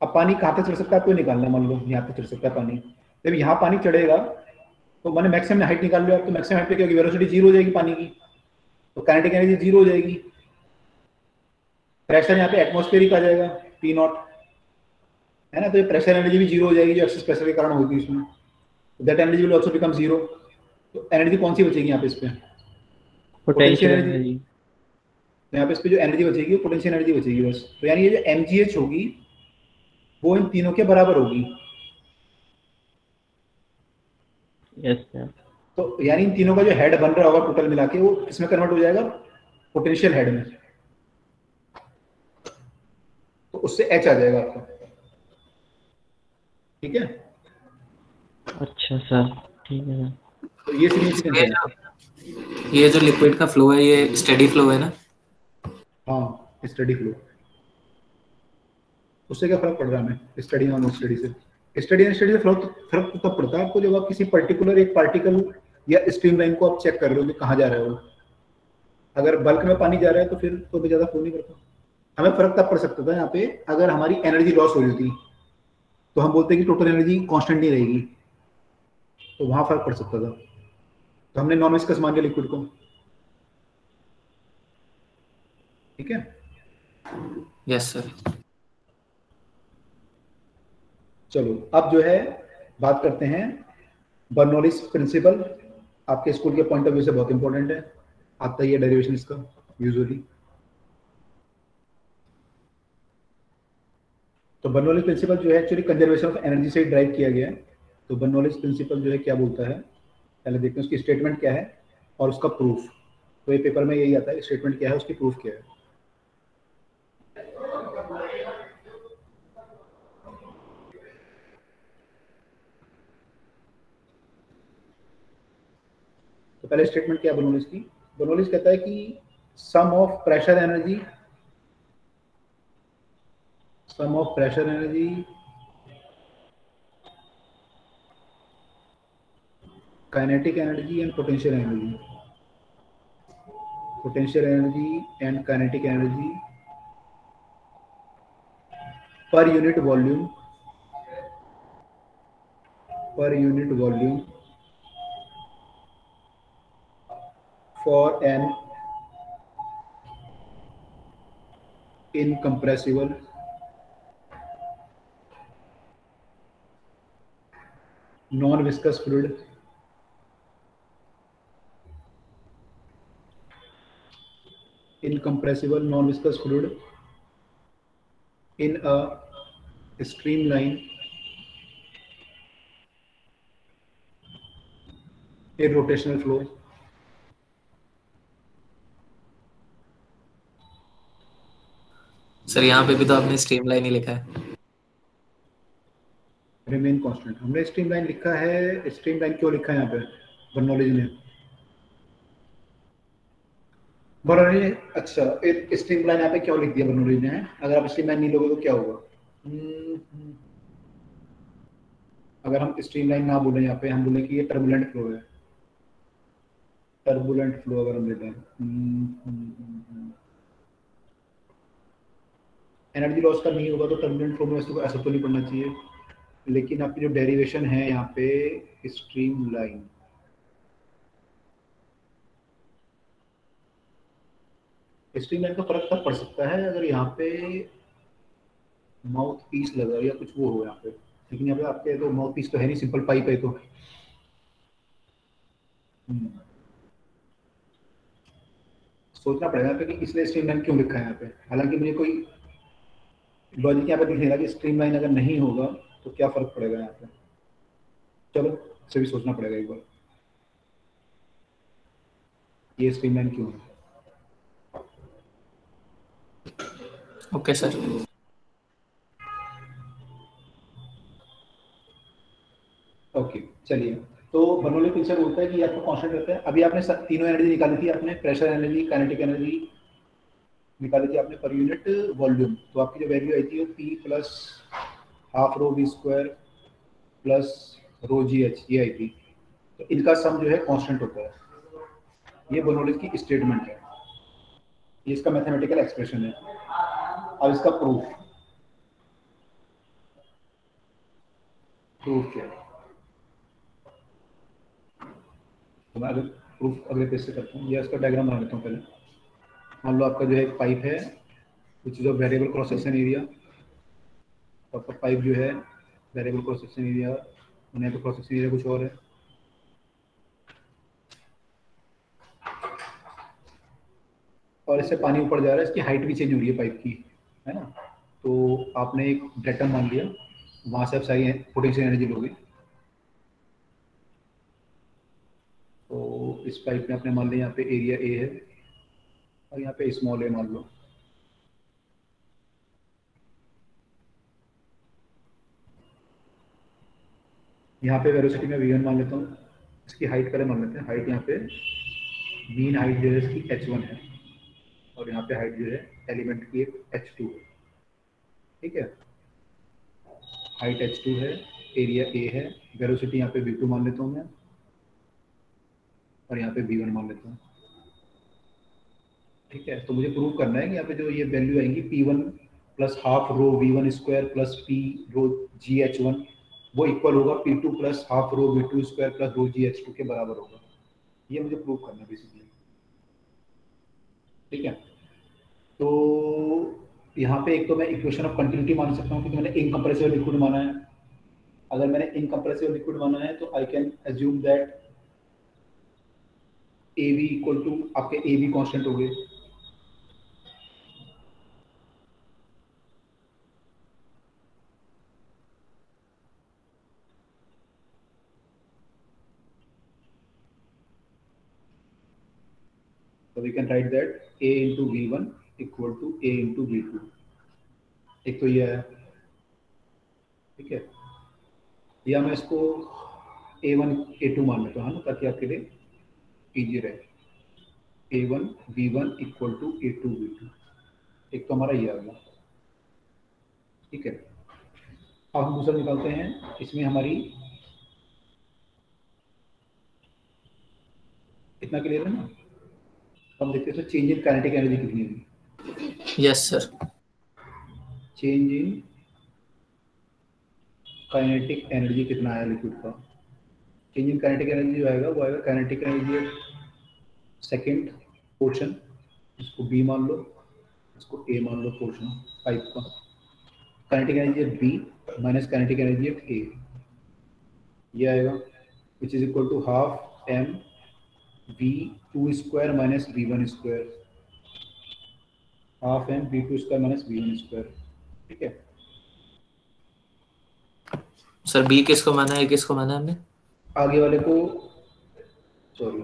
अब पानी कहाँ तक चढ़ सकता है आपको निकालना, मान लो यहाँ पे चढ़ सकता है पानी। जब यहाँ पानी चढ़ेगा तो मैंने मैक्सिमम हाइट निकाल लिया, तो मैक्सिमम हाइट पे क्या होगी, वेलोसिटी जीरो हो जाएगी पानी की, तो काइनेटिक एनर्जी जीरो हो जाएगी। प्रेशर यहाँ पे एटमॉस्फेरिक आ जाएगा पी नॉट, है ना, तो ये प्रेशर एनर्जी भी जीरो हो जाएगी जो एक्सेस प्रेशर के कारण होगी इसमें, that energy will also become zero. तो एनर्जी कौन सी बचेगी यहाँ पे, इस पे पोटेंशियल एनर्जी। तो यहाँ पे इस पे जो एनर्जी बचेगी वो पोटेंशियल एनर्जी बचेगी बस। तो यानी ये जो mgh होगी वो इन तीनों के बराबर होगी। Yes sir. तो यानी इन तीनों का जो हेड बन रहा होगा टोटल मिला के वो किसमें कन्वर्ट हो जाएगा, पोटेंशियल हेड में, तो उससे h आ जाएगा आपका। ठीक है, अच्छा सर, ठीक है सर। तो ये सिग्निफिकेंस है। ये जो लिक्विड का फ्लो है ये स्टेडी फ्लो है ना? हाँ, स्टडी फ्लो। उससे क्या फर्क पड़ रहा है हमें, स्टडी और नॉन स्टडी से? स्टडी एंड स्टडी से फर्क तब पड़ता है आपको जब आप किसी पर्टिकुलर एक पार्टिकल या स्ट्रीमलाइन को आप चेक कर रहे हो कि कहाँ जा रहा है वो। अगर बल्क में पानी जा रहा है तो फिर तो भी ज्यादा फ्लो नहीं करता। हमें फर्क तब पड़ सकता था यहाँ पे अगर हमारी एनर्जी लॉस हो रही होती, तो हम बोलते हैं कि टोटल एनर्जी कांस्टेंट नहीं रहेगी, तो वहां फर्क पड़ सकता था। तो हमने नॉन विस्कस मान लिया लिक्विड को। ठीक है, यस सर। चलो अब जो है बात करते हैं बर्नौलीज प्रिंसिपल। आपके स्कूल के पॉइंट ऑफ व्यू से बहुत इंपॉर्टेंट है, आता ही है डेरिवेशन इसका यूजुअली। तो बर्नौलीज प्रिंसिपल जो है एक्चुअली कंजर्वेशन ऑफ एनर्जी से ड्राइव किया गया है। तो बर्नौलीज प्रिंसिपल जो है क्या बोलता है, पहले देखते हैं उसकी स्टेटमेंट क्या है और उसका प्रूफ। तो ये पेपर में यही आता है, स्टेटमेंट क्या है, उसकी प्रूफ क्या है। तो पहले स्टेटमेंट क्या है बर्नौलीज की। बर्नौलीज कहता है कि sum of pressure energy kinetic energy and potential energy and kinetic energy per unit volume for an incompressible non-viscous fluid in a streamline irrotational flow sir यहाँ पे भी तो आपने स्ट्रीमलाइन ही लिखा है। Remain constant. हमने स्ट्रीमलाइन लिखा है, स्ट्रीमलाइन क्यों लिखा है यहाँ पे बर्नौलीज ने? बर्नौलीज ने अच्छा स्ट्रीमलाइन यहाँ पे क्यों लिख दिया बर्नौलीज ने? अगर आप स्ट्रीमलाइन नहीं लोगे तो क्या होगा? अगर हम स्ट्रीमलाइन ना बोले यहाँ पे, हम बोले कि ये टर्बुलेंट फ्लो है, टर्बुलेंट फ्लो अगर हम लेते हैं, एनर्जी लॉस का नहीं होगा तो टर्बुलेंट फ्लो में वैसे कोई असर तो नहीं पड़ना चाहिए। लेकिन आपकी जो डेरिवेशन है यहाँ पे स्ट्रीमलाइन, स्ट्रीमलाइन का फर्क तब पड़ सकता है अगर यहाँ पे माउथ पीस लगा या कुछ वो हो यहाँ पे, लेकिन यहाँ पे आपके तो माउथ पीस तो है नहीं, सिंपल पाइप है। तो सोचना पड़ेगा यहाँ पे कि इसने स्ट्रीमलाइन क्यों लिखा है यहाँ पे। हालांकि मुझे कोई लॉजिक यहाँ पे दिख नहीं रहा कि स्ट्रीमलाइन अगर नहीं होगा तो क्या फर्क पड़ेगा यहाँ पे। चलो इसे भी सोचना पड़ेगा एक बार, ये स्ट्रीमलाइन क्यों है। Okay sir. ओके चलिए, तो बर्नौलीज प्रिंसिपल बोलता है कि आपको कांस्टेंट रहता है। अभी आपने तीनों एनर्जी निकाली थी, आपने प्रेशर एनर्जी, काइनेटिक एनर्जी निकाली थी आपने पर यूनिट वॉल्यूम। तो आपकी जो वैल्यू आई थी वो P plus half rho V square plus rho जी एच ये आई पी, तो इनका सम जो है कांस्टेंट होता है। ये बर्नौली की स्टेटमेंट है, ये इसका मैथमेटिकल एक्सप्रेशन है। अब इसका प्रूफ क्या है, तो मैं अगर प्रूफ अगले पेज से करता हूँ, या इसका डायग्राम बना लेता हूँ पहले। मान लो आपका जो है एक पाइप है which is of variable cross section area, तो आपका पाइप जो है वेरिएबल क्रॉस सेक्शन एरिया, यहाँ पे क्रॉस सेक्शन एरिया कुछ और है। और इससे पानी ऊपर जा रहा है, इसकी हाइट भी चेंज हो रही है पाइप की, है ना। तो आपने एक डेटम मान लिया, वहाँ से आप सारी पोटेंशियल एनर्जी लोगे। तो इस पाइप में आपने मान लिया यहाँ पे एरिया ए है और यहाँ पे स्मॉल ए मान लो। यहाँ पे वेलोसिटी में v1 मान लेता हूँ, इसकी हाइट पहले मान लेते हैं। हाइट यहाँ पे मीन हाइट जो है इसकी h1 है, और यहाँ पे हाइट जो है एलिमेंट की एक h2 है, ठीक है। हाइट h2 है, एरिया a है, वेलोसिटी यहाँ पे v2 मान लेता हूँ मैं, और यहाँ पे v1 मान लेता हूँ, ठीक है। तो मुझे प्रूव करना है कि यहाँ पे जो ये वैल्यू आएंगी p1 plus half rho v1 square plus p रो gh1 वो इक्वल होगा p2 plus half rho v2 square plus रो gh2 के बराबर होगा। ये मुझे प्रूव करना है बेसिकली, ठीक है। तो यहाँ पे एक तो मैं इक्वेशन ऑफ कंटिन्यूटी मान सकता हूँ क्योंकि मैंने इनकम्प्रेसिबल लिक्विड माना है। अगर मैंने इनकम्प्रेसिबल लिक्विड माना है तो I can assume that A V equal to आपके ए वी कॉन्स्टेंट हो गए, so we can write that a into v1 equal to a into v2। एक तो ये है, ठीक है। या मैं इसको a1 a2 मान लेता हूँ, ताकि आपके लिए इजी रहे। a1 v1 equal to a2 v2, एक तो हमारा ये आ गया, ठीक है। अब हम दूसरा निकालते हैं, इसमें हमारी इतना क्लियर है ना। हम देखते हैं तो चेंज इन काइनेटिक एनर्जी कितनी है। Yes sir. Change in kinetic energy कितना आया लिक्विड का। चेंज इन काइनेटिक एनर्जी जो आएगा वो आएगा काइनेटिक एनर्जी सेकंड पोर्शन, इसको बी मान लो, इसको ए मान लो पोर्शन पाइप का। Kinetic energy at B minus kinetic energy at A, ये आएगा which is equal to half m v2 square minus v1 square, half m v2 square minus v1 square, ठीक है। सर बी किसको माना है, किसको माना है हमने? आगे वाले को, सॉरी,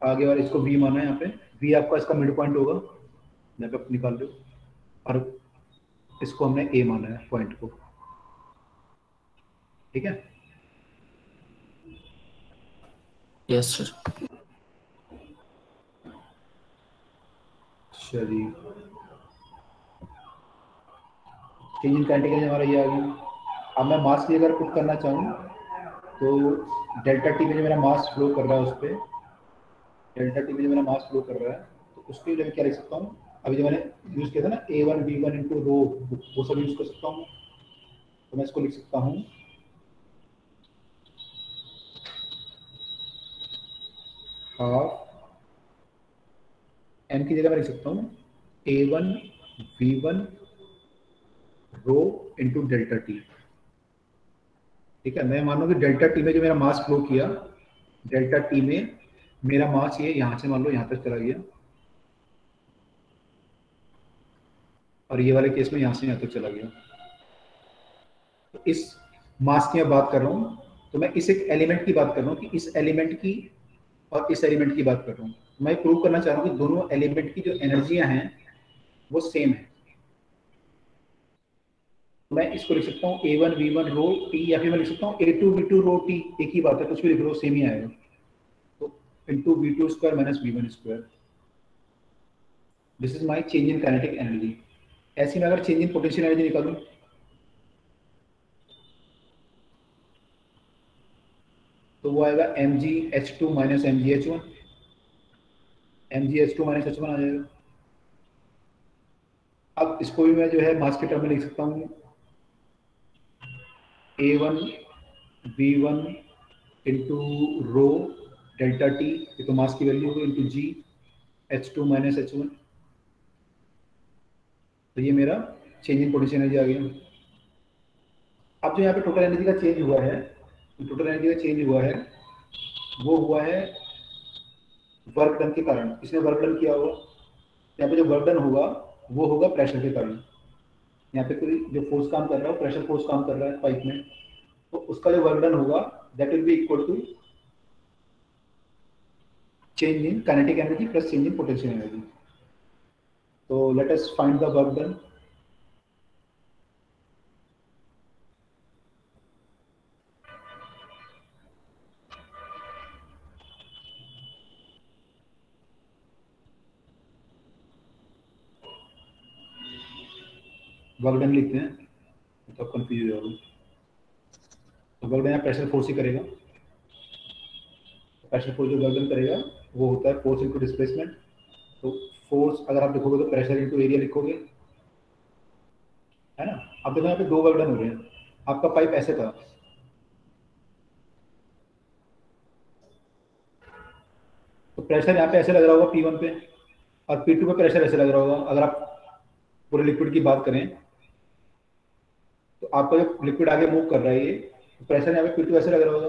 आगे वाले इसको v माना है। यहाँ पे v आपका इसका मिड पॉइंट होगा, यहाँ पे निकाल लो, और इसको हमने a माना है पॉइंट को, ठीक है। Yes sir. चलिए, चेंज इन काइनेटिक एनर्जी हमारा ये आ गया। अब मैं मास भी अगर पुट करना चाहूँ तो डेल्टा टी में जो मेरा मास फ्लो कर रहा है, उस पर डेल्टा टी में जो मेरा मास फ्लो कर रहा है, तो उसके लिए मैं क्या लिख सकता हूँ। अभी जो मैंने यूज़ किया था ना a1 v1 इंटू रो, वो सब यूज़ कर सकता हूँ। तो मैं इसको लिख सकता हूँ हाफ एम की जगह मैं लिख सकता हूँ a1 v1 rho into delta T, ठीक है। मैं मानो कि डेल्टा टी में जो मेरा मास फ्लो किया, डेल्टा टी में मेरा मास ये यहाँ से मान लो यहाँ तक चला गया, और ये वाले केस में यहाँ से यहाँ तक चला गया। तो इस मास की मैं बात कर रहा हूँ, तो मैं इस एक एलिमेंट की बात कर रहा हूँ कि इस एलिमेंट की और इस एलिमेंट की बात कर रहा हूँ। मैं प्रूव करना चाह रहा हूँ कि दोनों एलिमेंट की जो एनर्जियां हैं वो सेम है। मैं इसको लिख सकता हूँ a1 v1 रो टी, या फिर मैं लिख सकता हूँ a2 v2 रो टी, एक ही बात है, कुछ भी लिख लो सेम ही आएगा। तो into v2 square minus v1 square, this is my change in kinetic energy. ऐसी मैं अगर चेंज इन पोटेंशियल एनर्जी निकालूं, वो आएगा MgH2 minus MgH1, MgH2 minus H1 आ जाएगा। अब इसको भी मैं जो है मास के टर्म में लिख सकता हूँ, A1 V1 into rho delta T, ये तो मास की वैल्यू होगी, into G H2 minus H1। तो ये मेरा चेंज इन पोटेंशियल एनर्जी आ गया। अब जो यहाँ पे टोटल एनर्जी का चेंज हुआ है, टोटल एनर्जी का चेंज हुआ है वो हुआ है वर्क डन के कारण। इसने वर्क डन किया होगा, यहाँ पे जो वर्क डन होगा वो होगा प्रेशर के कारण। यहाँ पे कोई जो फोर्स काम कर रहा है, प्रेशर फोर्स काम कर रहा है पाइप में, तो उसका जो वर्क डन होगा that will be equal to change in kinetic energy plus change in potential energy. तो let us find the work done. Work done लिखते हैं तो कंफ्यूज हो जाओगे। तो वर्क डन यहाँ प्रेशर फोर्स ही करेगा। प्रेशर फोर्स जो वर्क डन करेगा वो होता है फोर्स इनटू डिस्प्लेसमेंट। तो फोर्स अगर आप देखोगे तो प्रेशर इनटू एरिया लिखोगे, है ना। अब देखो यहाँ पे दो वर्क डन हो रहे हैं। आपका पाइप ऐसे था, तो प्रेशर यहाँ पे ऐसे लग रहा होगा P1 पे, और P2 पे प्रेशर ऐसे लग रहा होगा। अगर आप पूरे लिक्विड की बात करें तो आपका जो लिक्विड आगे मूव कर रहा है, ये प्रेशर यहाँ पे P2 ऐसे लग रहा होगा,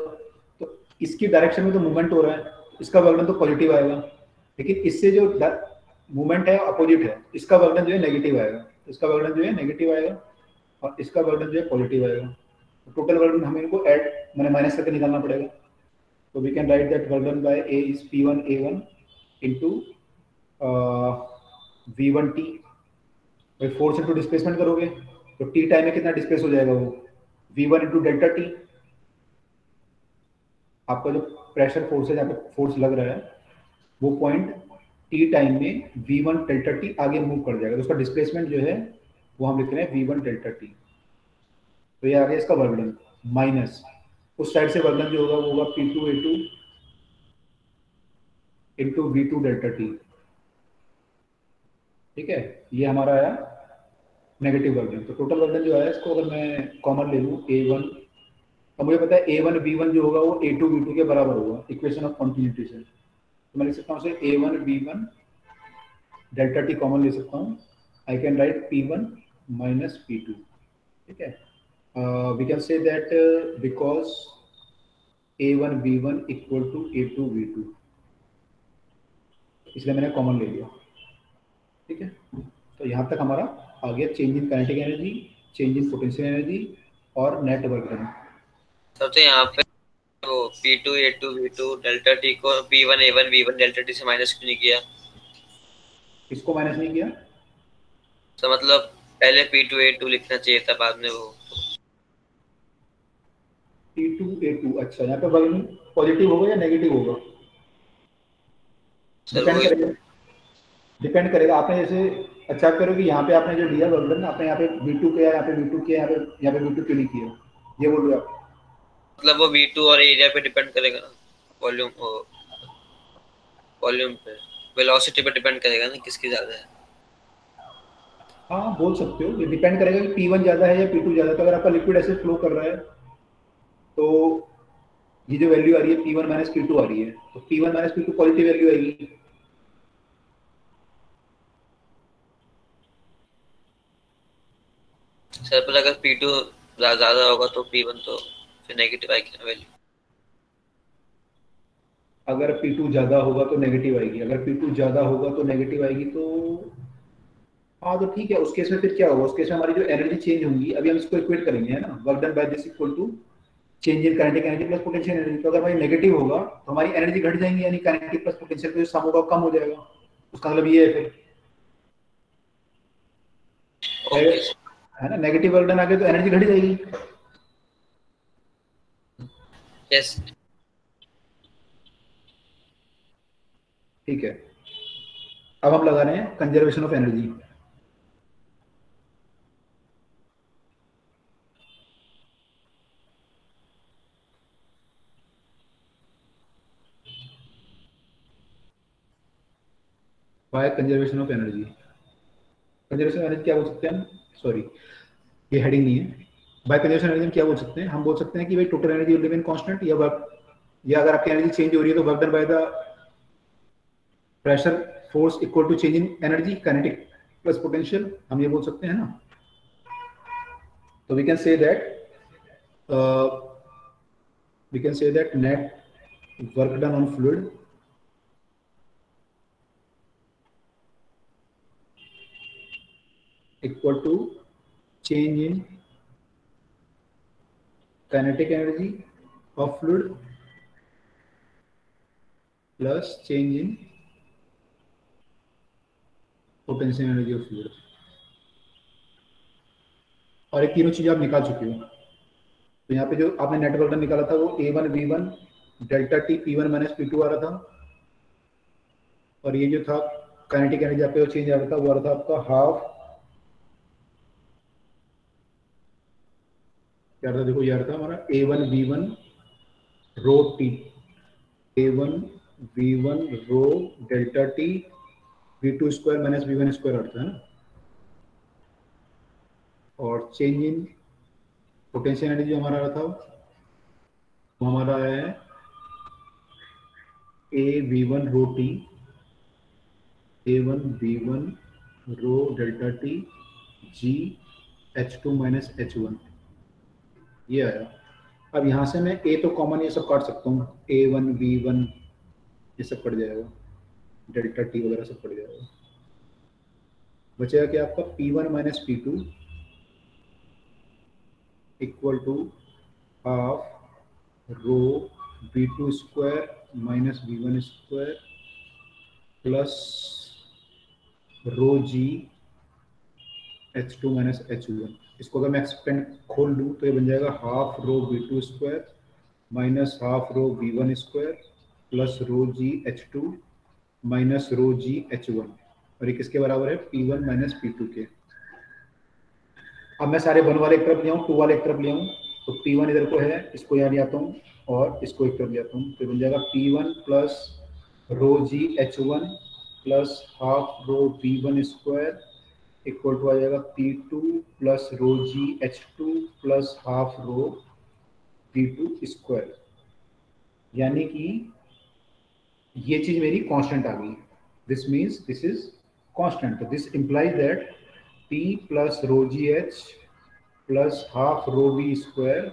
तो इसकी डायरेक्शन में तो मूवमेंट हो रहा है, इसका वर्क डन तो पॉजिटिव आएगा। लेकिन इससे जो मूवमेंट है अपोजिट है, इसका वर्क डन जो है नेगेटिव आएगा, इसका वर्क डन जो है नेगेटिव आएगा और इसका वर्क डन जो है पॉजिटिव आएगा। तो टोटल वर्क डन हमें इनको ऐड मैंने माइनस करके निकालना पड़ेगा। तो we can write that work done by A is P1 A1 into V1T। भाई फोर्स इंटू डिस्प्लेसमेंट करोगे तो T टाइम में कितना डिस्प्लेस हो जाएगा, वो V1 इंटू डेल्टा टी। आपका जो प्रेशर फोर्स है, जहाँ पे फोर्स लग रहा है, वो पॉइंट T टाइम में V1 डेल्टा टी आगे मूव कर जाएगा, तो उसका डिस्प्लेसमेंट जो है वो हम लिख रहे हैं V1 डेल्टा टी। तो ये आ गया इसका वर्क डन, माइनस उस साइड से वर्क डन जो होगा वो होगा P2 A2 into V2 delta T. ठीक है, ये हमारा आया नेगेटिव वर्क डन। तो टोटल वर्क डन जो है इसको अगर मैं कॉमन ले लूँ A1, तो मुझे पता है A1 V1 जो होगा वो A2 V2 के बराबर होगा इक्वेशन ऑफ कॉन्टिन्यूटी से। तो मैं लिख सकता हूँ उसे A1 V1 delta T common ले सकता हूँ। I can write P1 minus P2। ठीक है, we can say that because A1 V1 equal to A2 V2, इसलिए मैंने कॉमन ले लिया। ठीक है, तो यहाँ तक हमारा आ गया change in kinetic energy, change in potential energy और नेट वर्क डन। तब तो यहाँ पे वो P2 A2 V2 delta T को P1 A1 V1 delta T से माइनस क्यों नहीं किया? इसको माइनस नहीं किया, तो मतलब पहले P2 A2 लिखना चाहिए था, बाद में वो T2 A2। अच्छा, यहाँ पे वर्क पॉजिटिव होगा या नेगेटिव होगा, सर डिपेंड वो करेगा, डिपेंड करेगा। आपने जैसे अच्छा करो कि यहाँ पे आपने जो लिया वर्क डन, आपने यहाँ पे V2 किया, यहाँ पे V2 किया, यहाँ पे V2 क्यों नहीं किया, ये बोल रहे हो आप। मतलब वो V2 और एरिया पे डिपेंड करेगा ना, वॉल्यूम वॉल्यूम पे, वेलोसिटी पे डिपेंड करेगा ना किसकी ज्यादा है। हाँ बोल सकते हो, ये डिपेंड करेगा कि P1 ज़्यादा है या P2 ज़्यादा है। तो अगर आपका लिक्विड ऐसे फ्लो कर रहा है तो ये जो वैल्यू आ रही है P1 माइनस P2 आ रही है, तो P1 minus P2 positive value आएगी। सर पर अगर P2 ज्यादा होगा तो P1 तो फिर नेगेटिव आएगी ना वैल्यू। अगर P2 ज़्यादा होगा तो नेगेटिव आएगी, अगर P2 ज़्यादा होगा तो नेगेटिव आएगी। तो हाँ, तो ठीक है, उस केस में फिर क्या होगा, उस केस में हमारी जो एनर्जी चेंज होंगी, अभी हम इसको इक्वेट करेंगे, है ना, work done by this equal to change in kinetic energy plus potential energy. तो अगर हमारी नेगेटिव होगा तो हमारी एनर्जी घट जाएंगी, यानी काइनेटिक प्लस पोटेंशियल का जो सम होगा कम हो जाएगा। उसका मतलब ये है फिर, ओके है ना, नेगेटिव वर्क डन आ गया तो एनर्जी घट जाएगी। यस। ठीक है, अब हम लगा रहे हैं conservation of energy. By conservation of energy. Conservation of energy क्या बोल सकते हैं हम, सॉरी ये हेडिंग नहीं है। बाय कंजर्वेशन एनर्जी क्या बोल सकते हैं, हम बोल सकते हैं कि भाई total energy will remain constant, या वर्क, या अगर आपकी एनर्जी चेंज हो रही है तो work done by the pressure force equal to change in energy, kinetic plus potential, हम ये बोल सकते हैं ना। तो we can say that net work done on fluid equal to change in kinetic energy of fluid plus change in potential energy of fluid। और एक तीनों चीज आप निकाल चुके हो। तो यहाँ पे जो आपने नेट वर्क डन निकाला था वो A1 V1 delta T P1 minus P2 आ रहा था, और ये जो था काइनेटिक एनर्जी आपका जो चेंज आ रहा था वो आ रहा था आपका हाफ, क्या था देखो, ये आ रहा था हमारा A1 V1 rho T, A1 V1 rho delta T V2 square minus V1 square आता है ना। और चेंज इन पोटेंशियल एनर्जी जो हमारा आ रहा था वो हमारा है A V1 rho T, A1 V1 rho delta T G H2 minus H1, ये आया। अब यहाँ से मैं A तो कॉमन ये सब काट सकता हूँ, A1 V1 ये सब कट जाएगा, डेल्टा T वगैरह सब कट जाएगा, बचेगा क्या आपका P1 minus P2 equal to half rho V2 square minus V1 square plus rho G H2 minus H1। इसको अगर मैं एक्सपेंड खोल लूँ तो ये बन जाएगा half rho V2 square minus half rho V1 square plus rho G H2 minus rho G H1, और ये किसके बराबर है, P1 माइनस P2 के। अब मैं सारे 1 वाले एक तरफ ले आऊँ, 2 वाले एक तरफ ले आऊँ, तो P1 इधर को है, इसको यहाँ ले आता हूँ और इसको एक तरफ ले आता हूँ, तो बन जाएगा P1 plus rho G H1 plus half rho V1 square equal to आ जाएगा P2 plus rho G H2 plus half rho V2 square, यानी कि ये चीज मेरी कांस्टेंट आ गई। This means this is constant, तो this implies that P plus rho ji h plus half rho we square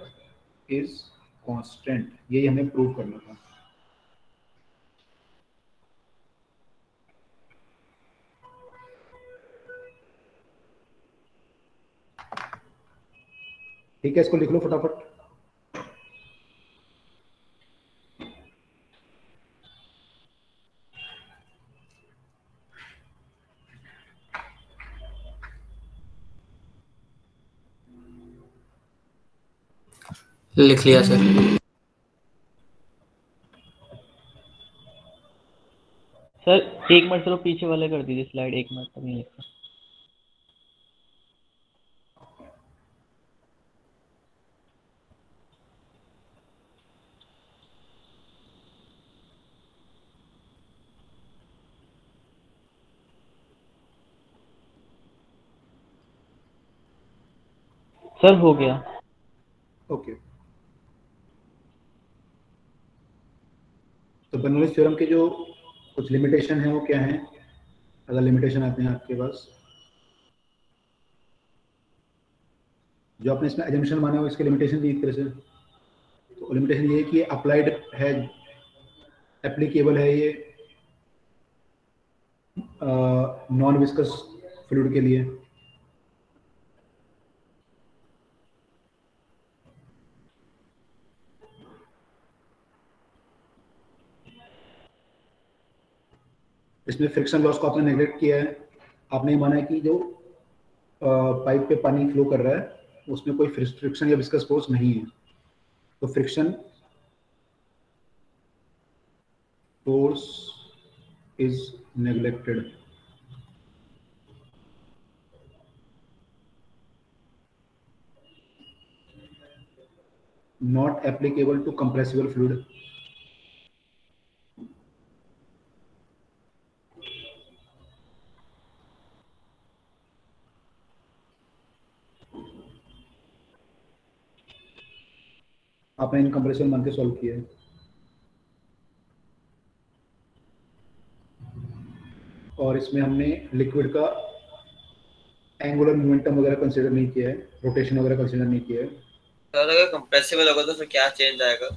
is constant. यही हमें प्रूव करना था। ठीक है, इसको लिख लो फटाफट। लिख लिया सर। सर एक मिनट चलो पीछे वाले कर दीजिए स्लाइड, एक मिनट तक नहीं लिखा। सर हो गया। ओके, तो बर्नौलीज थ्योरम के जो कुछ लिमिटेशन है वो क्या है, अगर लिमिटेशन आते हैं आपके पास, जो आपने इसमें एजम्पशन माना हो इसके लिमिटेशन भी एक तरह से, तो लिमिटेशन ये है कि अप्लाइड है, एप्लीकेबल है ये नॉन विस्कस फ्लूइड के लिए। इसमें फ्रिक्शन लॉस को आपने नेगलेक्ट किया है, आपने ये माना है कि जो पाइप पे पानी फ्लो कर रहा है उसमें कोई फ्रिक्शन या विस्कस फोर्स नहीं है, तो friction force is neglected. Not applicable to compressible fluid. आपने इनकम्प्रेसिबल मान के सॉल्व किया है। और इसमें हमने लिक्विड का एंगुलर मोमेंटम वगैरह कंसीडर नहीं किया है, रोटेशन वगैरह कंसीडर नहीं किया है। तो अगर कंप्रेसिबल होगा तो फिर क्या चेंज आएगा?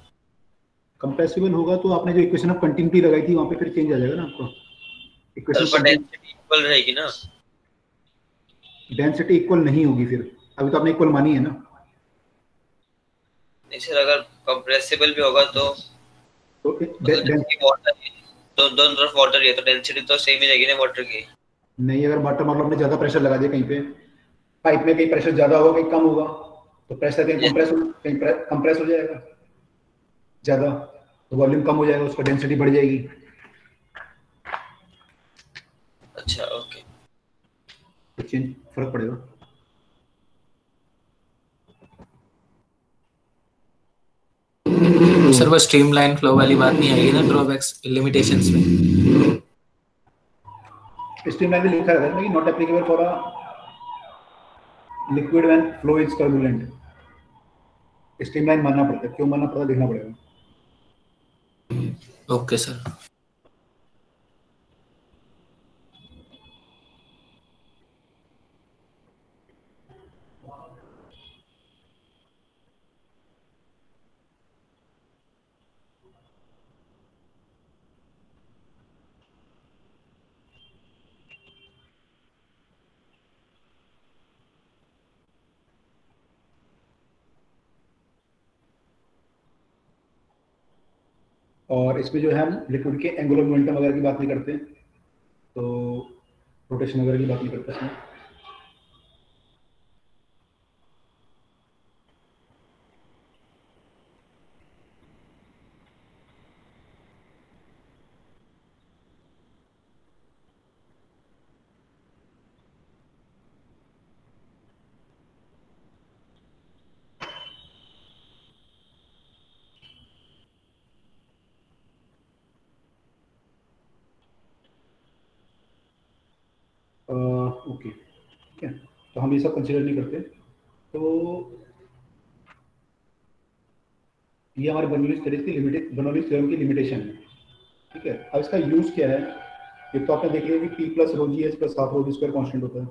कंप्रेसिबल होगा तो आपने जो इक्वेशन ऑफ कंटिन्यूटी लगाई थी वहां पे फिर चेंज आ जाएगा ना आपको। इक्वेशन सल्फर डेंसिटी इक्वल रहेगी ना? डेंसिटी इक्वल नहीं होगी फिर, अभी तो आपने इक्वल मानी है ना। नहीं सर, अगर कंप्रेसिबल भी होगा तो वाटर, तो दोनों तरफ वाटर ही है तो डेंसिटी तो सेम ही रहेगी ना वाटर की। नहीं, अगर वाटर मान लो आपने ज्यादा प्रेशर लगा दिया कहीं पे, पाइप में कहीं प्रेशर ज्यादा होगा कहीं कम होगा, तो प्रेशर कहीं कंप्रेस हो जाएगा ज्यादा, तो वॉल्यूम कम हो जाएगा, उसका डेंसिटी बढ़ जाएगी। अच्छा ओके, तो चेंज फर्क पड़ेगा। सर वो स्ट्रीमलाइन फ्लो वाली बात नहीं आएगी ना ड्रॉबैक्स लिमिटेशंस में? स्ट्रीमलाइन में लिखा रहता है कि not applicable for a liquid when flow is turbulent. Streamline मानना पड़ता है, क्यों मानना पड़ता है देखना पड़ेगा। Okay sir. और इसमें जो है हम लिक्विड के एंगुलर मोमेंटम वगैरह की बात नहीं करते, तो रोटेशन वगैरह की बात नहीं करते इसमें। ओके, ठीक है, तो हम ये सब कंसिडर नहीं करते। तो ये हमारे बर्नौलीज थ्योरम की लिमिटेशन है, ठीक है। अब इसका यूज क्या है, ये तो आपने देख लिया कि P प्लस रो जी h plus half rho g square constant होता है।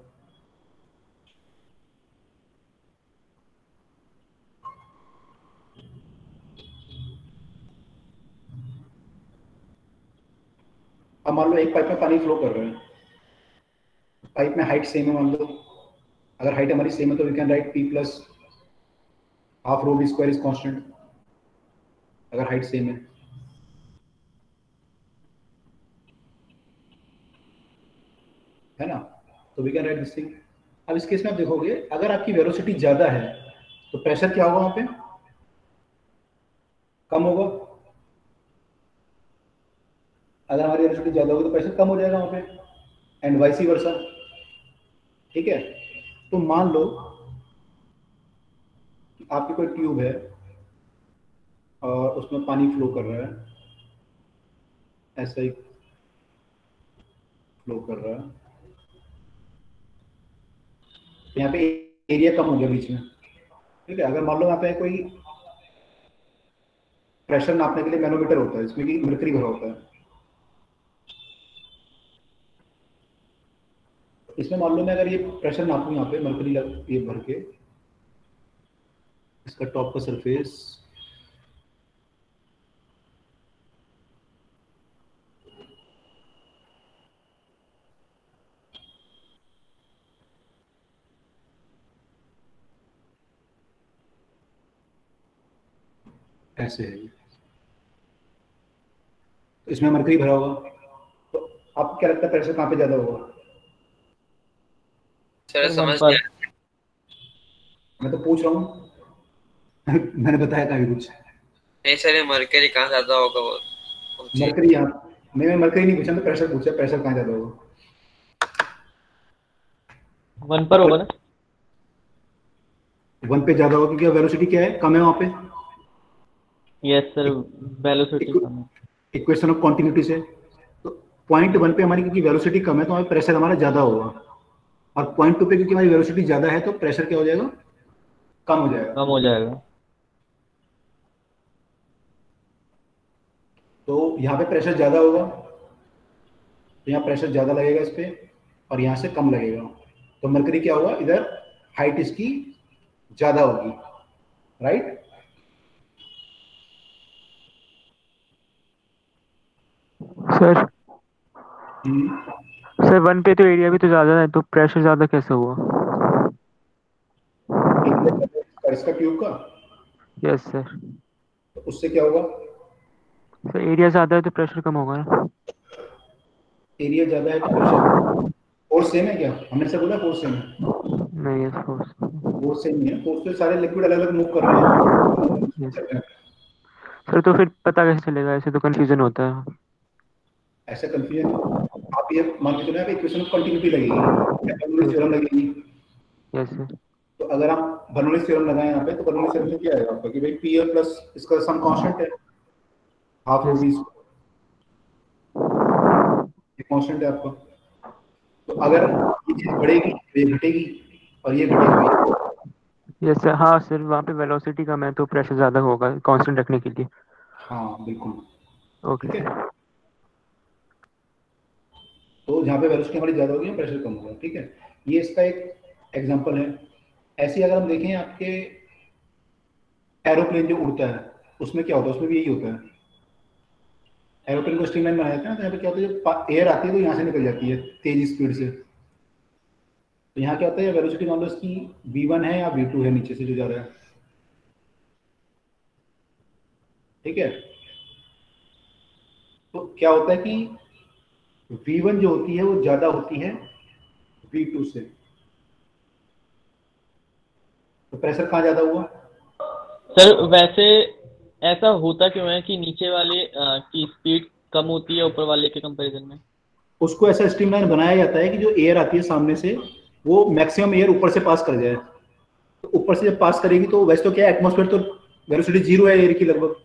अब मान लो एक पाइप में पानी फ्लो कर रहा है, पाइप में हाइट सेम है मान लो, अगर हाइट हमारी सेम है तो we can write P plus half rho we square is constant, अगर हाइट सेम है ना, तो we can write this thing. अब इस केस में आप देखोगे अगर आपकी वेलोसिटी ज्यादा है तो प्रेशर क्या होगा वहां पे, कम होगा। अगर हमारी वेलोसिटी ज्यादा होगी तो प्रेशर कम हो जाएगा वहां पे, एंड वाइस वर्सा, ठीक है। तो मान लो कि आपकी कोई ट्यूब है और उसमें पानी फ्लो कर रहा है, ऐसा ही फ्लो कर रहा है, यहाँ पे एरिया कम हो गया बीच में, ठीक है। अगर मान लो यहाँ पे कोई प्रेशर नापने के लिए मैनोमीटर होता है, इसमें कि मरकरी भरा होता है, इसमें मान लो मैं अगर ये प्रेशर नापूं यहाँ पे मरकरी ये भर के, इसका टॉप का सरफेस ऐसे है, तो इसमें मरकरी भरा होगा, तो आपको क्या लगता है प्रेशर कहाँ पे ज्यादा होगा? सर सर समझ 1 पर। गया। मैं तो पूछ रहा हूँ मैंने बताया था अभी कुछ। नहीं सर, ये मरकरी कहाँ ज्यादा होगा वो चीज। मरकरी यहाँ, मैं मरकरी नहीं पूछा, तो प्रेशर पूछा, प्रेशर कहाँ ज्यादा होगा? 1 पर होगा ना? 1 पे ज्यादा होगा क्योंकि वेलोसिटी क्या है, कम है वहां पे, यस सर, वेलोसिटी कम है। इक्वेशन ऑफ कॉन्टिन्यूटी से। तो पॉइंट 1 पे हमारी क्योंकि वेलोसिटी कम है तो हमारा प्रेशर हमारा ज्यादा होगा, और पॉइंट 2 पे क्योंकि हमारी वेलोसिटी ज्यादा है तो प्रेशर क्या हो जाएगा, कम हो जाएगा। कम हो जाएगा। तो यहाँ पे प्रेशर ज़्यादा होगा, तो यहाँ प्रेशर ज़्यादा लगेगा इस पे, और यहाँ से कम लगेगा। तो मरकरी क्या होगा, इधर हाइट इसकी ज़्यादा होगी, राइट। सर सर 1 पे तो एरिया भी तो ज़्यादा है, तो प्रेशर ज़्यादा कैसे हुआ? इसका ट्यूब का, यस सर। तो उससे क्या होगा, सर एरिया ज़्यादा है तो प्रेशर कम होगा ना? एरिया ज़्यादा है तो प्रेशर, फोर्स सेम है क्या, हमने से बोला फोर्स सेम है, नहीं यस फोर्स। फोर्स सेम नहीं है, फोर्स तो सारे लिक्विड अलग अलग मूव कर रहे हैं। सर तो फिर पता कैसे चलेगा? ऐसे तो कंफ्यूजन होता है। ऐसा कंफ्यूजन, आप ये मान के चलो यहाँ पे इक्वेशन ऑफ कंटिन्यूटी लगेगी, बर्नौलीज थ्योरम लगेगी। Yes sir. तो अगर आप बर्नौलीज थ्योरम लगाएं यहाँ पे, तो बर्नौलीज थ्योरम में क्या आएगा आपका कि भाई पी और प्लस इसका सम कांस्टेंट है, हाफ रो वी, ये कांस्टेंट है आपका। तो अगर ये चीज बढ़ेगी तो ये घटेगी, और ये घटेगी। Yes sir. हाँ सर, वहाँ पे वेलोसिटी कम है तो प्रेशर ज़्यादा होगा कांस्टेंट रखने के लिए। हाँ बिल्कुल, ओके। ठीक है। तो जहाँ पे वेलोसिटी हमारी ज़्यादा होगी प्रेशर कम होगा, ठीक है। ये इसका एक एग्जांपल है। ऐसे अगर हम देखें आपके एरोप्लेन जो उड़ता है उसमें क्या होता है, उसमें भी यही होता है। एरोप्लेन को स्ट्रीमलाइन बनाया जाता है ना, तो यहाँ पे क्या होता है, जब एयर आती है तो यहाँ से निकल जाती है तेज स्पीड से। तो यहाँ क्या होता है, वेलोसिटी मान लो इसकी v1 है या v2 है, नीचे से जो जा रहा है, ठीक है। तो क्या होता है कि v1 जो होती है वो ज्यादा होती है v2 से, तो प्रेशर कहाँ ज्यादा हुआ? सर वैसे ऐसा होता क्यों है कि नीचे वाले की स्पीड कम होती है ऊपर वाले के कंपैरिजन में? उसको ऐसा स्ट्रीमलाइन बनाया जाता है कि जो एयर आती है सामने से वो मैक्सिमम एयर ऊपर से पास कर जाए। तो ऊपर से जब पास करेगी तो वैसे तो क्या है, एटमॉस्फेयर तो वेलोसिटी 0 है एयर की लगभग,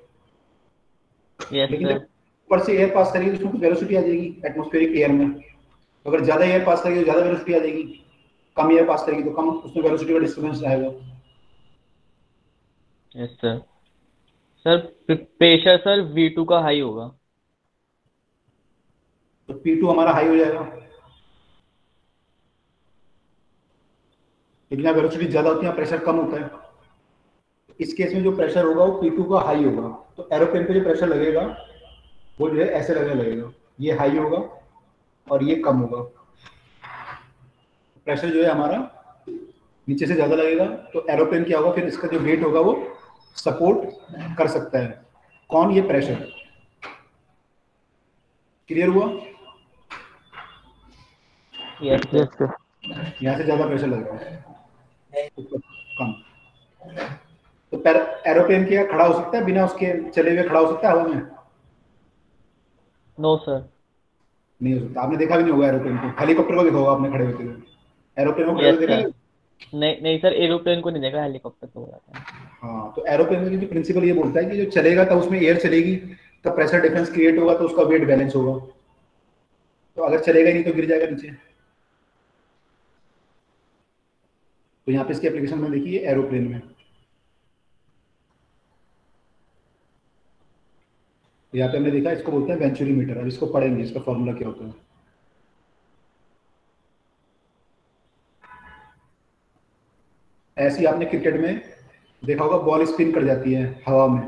यस लेकिन सर। जब ऊपर से एयर पास करेगी तो उसमें कुछ वेलोसिटी आ जाएगी एटमॉस्फेरिक एयर में। तो अगर ज्यादा एयर पास करेगी तो ज्यादा वेलोसिटी आ जाएगी, कम एयर पास करेगी तो कम, उसमें वेलोसिटी का डिस्टर्बेंस आएगा। Yes sir. Sir pressure sir V2 का हाई होगा, तो P2 हमारा हाई हो जाएगा, लेकिन यहाँ वेलोसिटी ज्यादा होती है, प्रेशर कम होता है। इस केस में जो प्रेशर होगा वो P2 का हाई होगा। तो एरोप्लेन पे जो प्रेशर लगेगा वो जो है ऐसे लगने लगेगा, ये हाई होगा और ये कम होगा। प्रेशर जो है हमारा नीचे से ज्यादा लगेगा, तो एरोप्लेन क्या होगा, फिर इसका जो वेट होगा वो सपोर्ट कर सकता है कौन, ये प्रेशर। क्लियर हुआ? Yes sir. यहाँ से ज्यादा प्रेशर लग रहा है, कम। तो एरोप्लेन क्या खड़ा हो सकता है, बिना उसके चले हुए खड़ा हो सकता है हवा में? No sir. नहीं हो सकता। आपने देखा भी नहीं होगा एरोप्लेन को, हेलीकॉप्टर को देखा होगा आपने खड़े होते हुए, एरोप्लेन को खड़े यस हुए देखा सर। नहीं नहीं सर, एरोप्लेन को नहीं देखा, हेलीकॉप्टर को देखा है। हाँ, तो एरोप्लेन में प्रिंसिपल ये बोलता है कि जो चलेगा तब उसमें एयर चलेगी, तब प्रेशर डिफरेंस क्रिएट होगा, तो उसका वेट बैलेंस होगा। तो अगर चलेगा ही नहीं तो गिर जाएगा नीचे। तो यहाँ पे इसकी एप्लीकेशन में देखिए एरोप्लेन में, यहाँ पे हमने देखा इसको बोलते हैं वेंचुरी मीटर। अब इसको पढ़ेंगे, इसका फॉर्मूला क्या होता है। ऐसे ही आपने क्रिकेट में देखा होगा, बॉल स्पिन कर जाती है हवा में,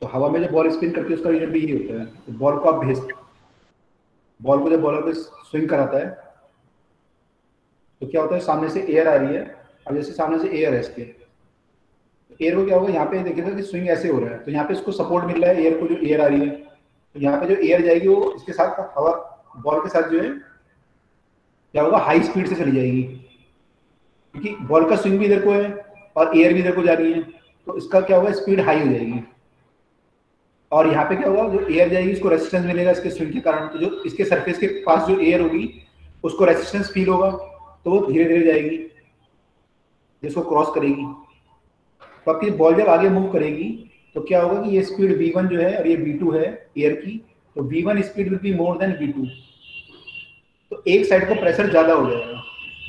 तो हवा में जब बॉल स्पिन करती है उसका रीजन भी यही होता है। तो बॉल को आप बॉल को जब बॉलर को स्विंग कराता है तो क्या होता है, सामने से एयर आ रही है, और जैसे सामने से एयर है इसके, एयर को क्या होगा, यहाँ पे देखिएगा कि स्विंग ऐसे हो रहा है, तो यहाँ पे इसको सपोर्ट मिल रहा है एयर को, जो एयर आ रही है। तो यहाँ पे जो एयर जाएगी वो इसके साथ हवा, बॉल के साथ जो है क्या होगा, हाई स्पीड से चली जाएगी, क्योंकि बॉल का स्विंग भी इधर को है और एयर भी इधर को जा रही है, तो इसका क्या होगा, स्पीड हाई हो जाएगी। और यहाँ पे क्या होगा, जो एयर जाएगी उसको रेजिस्टेंस मिलेगा इसके स्विंग के कारण, तो जो इसके सरफेस के पास जो एयर होगी उसको रेजिस्टेंस फील होगा, तो वो धीरे धीरे जाएगी जिसको क्रॉस करेगी। तो आपकी बॉल जब आगे मूव करेगी तो क्या होगा कि ये स्पीड v1 जो है और ये v2 है एयर की, तो v1 speed will be more than v2। तो एक साइड को प्रेशर ज्यादा हो जाएगा,